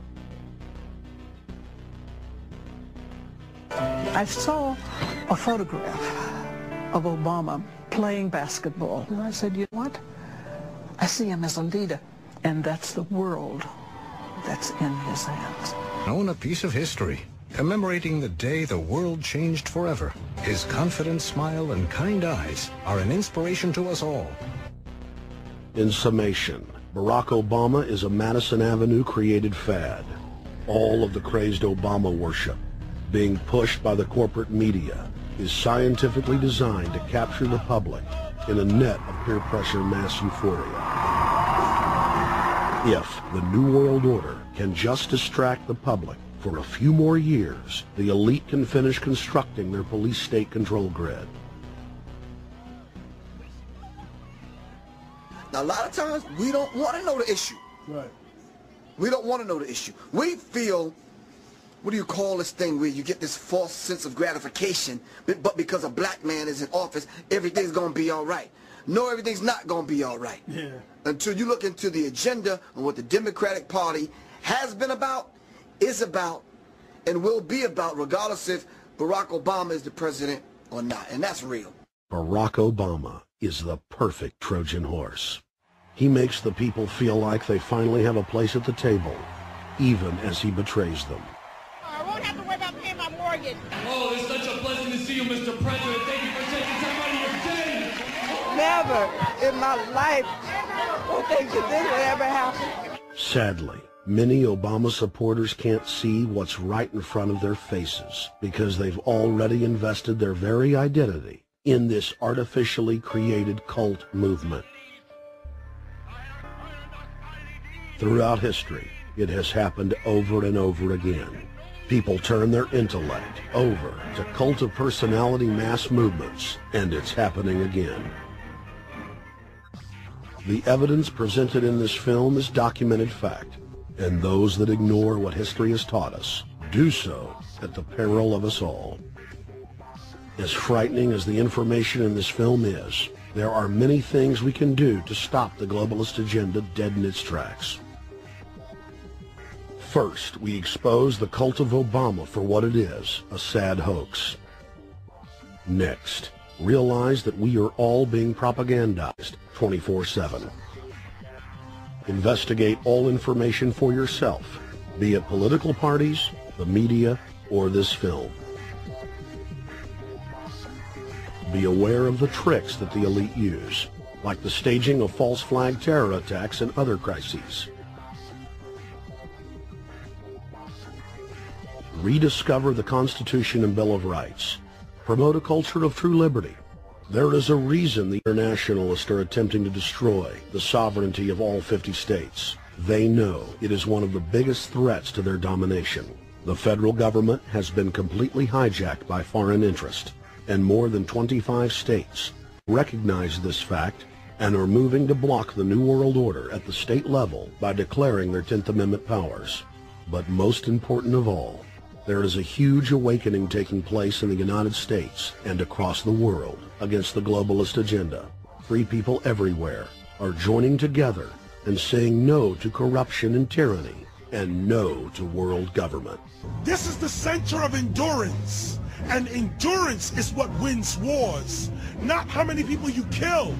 I saw a photograph of Obama playing basketball, and I said, you know what? I see him as a leader, and that's the world that's in his hands. Own a piece of history, commemorating the day the world changed forever. His confident smile and kind eyes are an inspiration to us all. In summation, Barack Obama is a Madison Avenue created fad. All of the crazed Obama worship, being pushed by the corporate media, is scientifically designed to capture the public in a net of peer pressure mass euphoria. If the New World Order can just distract the public for a few more years, the elite can finish constructing their police state control grid. Now, a lot of times, we don't want to know the issue. Right. We don't want to know the issue. We feel, what do you call this thing where you get this false sense of gratification, but because a black man is in office, everything's going to be all right. No, everything's not going to be all right. Yeah. Until you look into the agenda and what the Democratic Party has been about, is about, and will be about, regardless if Barack Obama is the president or not. And that's real. Barack Obama is the perfect Trojan horse. He makes the people feel like they finally have a place at the table, even as he betrays them. I won't have to worry about paying my mortgage. Oh, it's such a blessing to see you, Mr. President. Thank you for taking time out of your day. Never in my life will think that this will ever happen. Sadly, many Obama supporters can't see what's right in front of their faces because they've already invested their very identity in this artificially created cult movement. Throughout history, it has happened over and over again. People turn their intellect over to cult of personality mass movements, and it's happening again. The evidence presented in this film is documented fact, and those that ignore what history has taught us do so at the peril of us all. As frightening as the information in this film is, there are many things we can do to stop the globalist agenda dead in its tracks. First, we expose the cult of Obama for what it is, a sad hoax. Next, realize that we are all being propagandized 24/7. Investigate all information for yourself, be it political parties, the media, or this film. Be aware of the tricks that the elite use, like the staging of false flag terror attacks and other crises. Rediscover the Constitution and Bill of Rights. Promote a culture of true liberty. There is a reason the internationalists are attempting to destroy the sovereignty of all 50 states. They know it is one of the biggest threats to their domination. The federal government has been completely hijacked by foreign interest, and more than 25 states recognize this fact and are moving to block the New World Order at the state level by declaring their 10th Amendment powers. But most important of all, there is a huge awakening taking place in the United States and across the world against the globalist agenda. Free people everywhere are joining together and saying no to corruption and tyranny and no to world government. This is the center of endurance, and endurance is what wins wars. Not how many people you kill,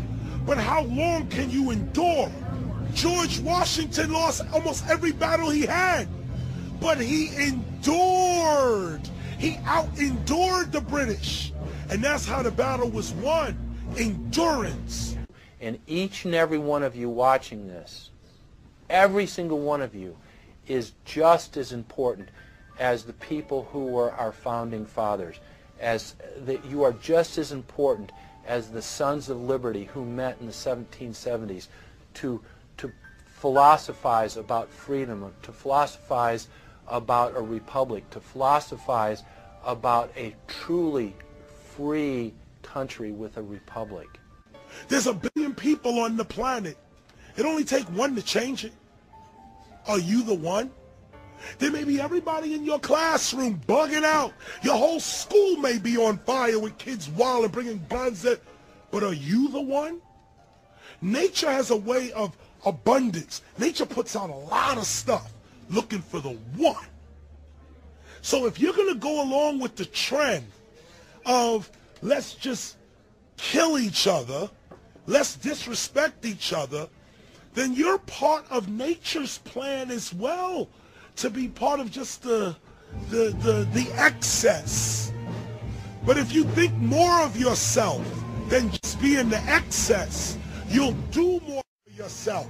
but how long can you endure? George Washington lost almost every battle he had, but he endured. He out-endured the British, and that's how the battle was won. Endurance. And each and every one of you watching this, every single one of you, is just as important as the people who were our founding fathers. You are just as important as the Sons of Liberty who met in the 1770s to philosophize about freedom, to philosophize about a republic, to philosophize about a truly free country with a republic. There's 1 billion people on the planet. It only takes one to change it. Are you the one? There may be everybody in your classroom bugging out. Your whole school may be on fire with kids wild and bringing guns in. But are you the one? Nature has a way of abundance. Nature puts out a lot of stuff looking for the one. So if you're going to go along with the trend of let's just kill each other, let's disrespect each other, then you're part of nature's plan as well, to be part of just the excess. But if you think more of yourself than just being the excess, you'll do more for yourself.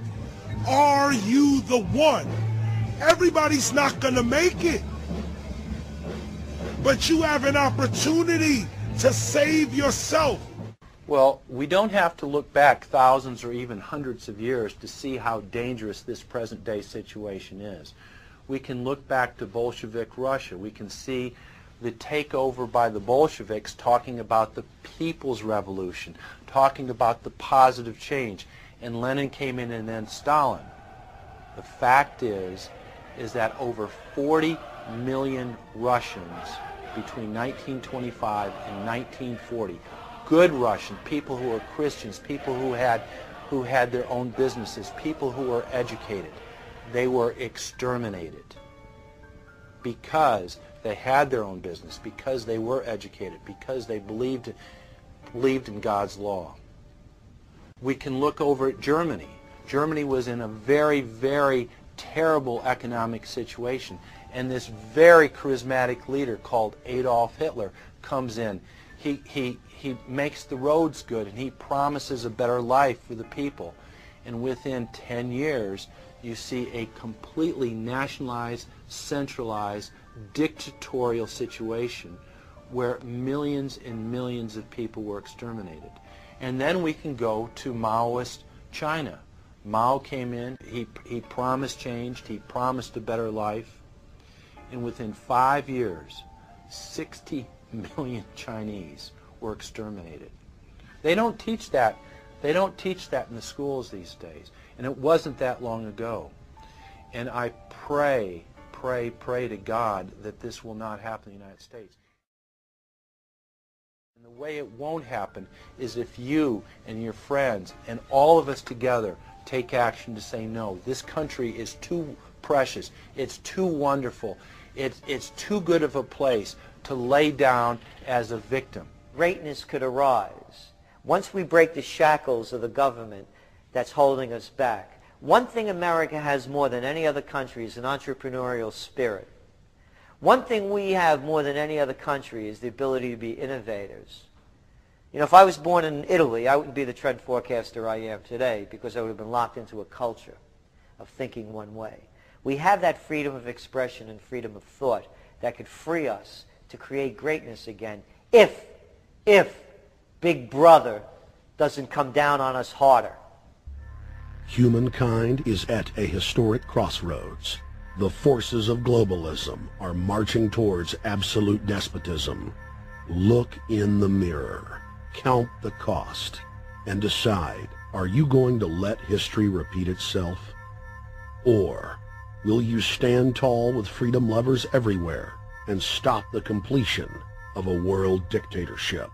Are you the one? Everybody's not going to make it. But you have an opportunity to save yourself. Well, we don't have to look back thousands or even hundreds of years to see how dangerous this present-day situation is. We can look back to Bolshevik Russia. We can see the takeover by the Bolsheviks talking about the people's revolution, talking about the positive change. And Lenin came in and then Stalin. The fact is that over 40 million Russians between 1925 and 1940, good Russian, people who were Christians, people who had their own businesses, people who were educated, they were exterminated because they had their own business, because they were educated, because they believed in God's law. We can look over at Germany. Germany was in a very, very terrible economic situation, and this very charismatic leader called Adolf Hitler comes in. He makes the roads good, and he promises a better life for the people. And within 10 years, you see a completely nationalized, centralized, dictatorial situation where millions and millions of people were exterminated. And then we can go to Maoist China. Mao came in, he promised change, he promised a better life, and within 5 years, 60 million Chinese were exterminated. They don't teach that. They don't teach that in the schools these days. And it wasn't that long ago. And I pray to God that this will not happen in the United States. And the way it won't happen is if you and your friends and all of us together take action to say no. This country is too precious. It's too wonderful. It's too good of a place to lay down as a victim. Greatness could arise once we break the shackles of the government that's holding us back. One thing America has more than any other country is an entrepreneurial spirit. One thing we have more than any other country is the ability to be innovators. You know, if I was born in Italy, I wouldn't be the trend forecaster I am today because I would have been locked into a culture of thinking one way. We have that freedom of expression and freedom of thought that could free us to create greatness again if Big Brother doesn't come down on us harder. Humankind is at a historic crossroads. The forces of globalism are marching towards absolute despotism. Look in the mirror, count the cost, and decide, are you going to let history repeat itself? Or will you stand tall with freedom lovers everywhere and stop the completion of a world dictatorship?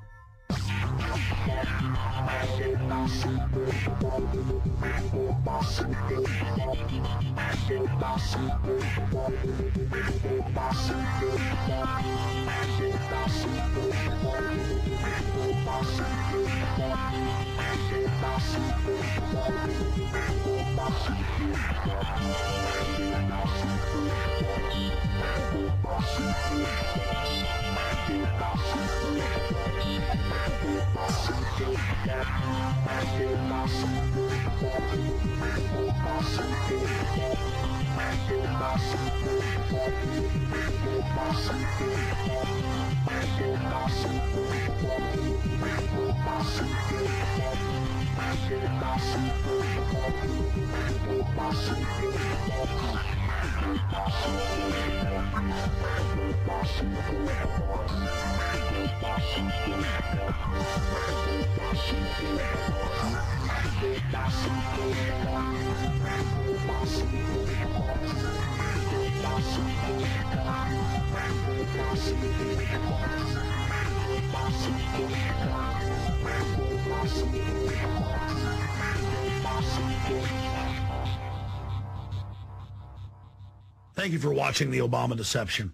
Thank you for watching the Obama Deception.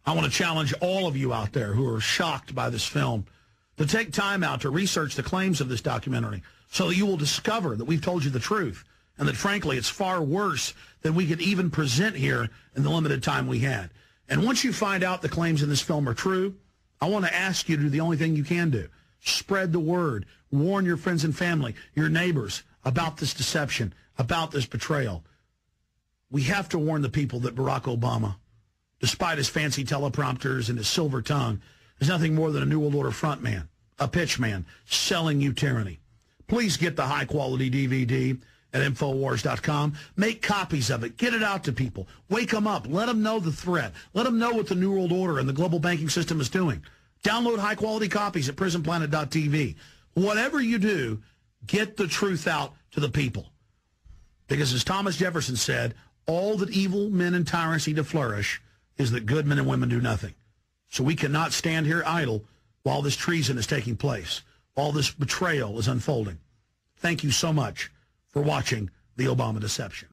I want to challenge all of you out there who are shocked by this film to take time out to research the claims of this documentary so that you will discover that we've told you the truth and that, frankly, it's far worse than we could even present here in the limited time we had. And once you find out the claims in this film are true, I want to ask you to do the only thing you can do. Spread the word. Warn your friends and family, your neighbors, about this deception, about this betrayal. We have to warn the people that Barack Obama, despite his fancy teleprompters and his silver tongue, is nothing more than a New World Order frontman, a pitchman, selling you tyranny. Please get the high-quality DVD at Infowars.com. Make copies of it. Get it out to people. Wake them up. Let them know the threat. Let them know what the New World Order and the global banking system is doing. Download high-quality copies at prisonplanet.tv. Whatever you do, get the truth out to the people. Because as Thomas Jefferson said, all that evil men and tyrants need to flourish is that good men and women do nothing. So we cannot stand here idle while this treason is taking place, while this betrayal is unfolding. Thank you so much for watching the Obama Deception.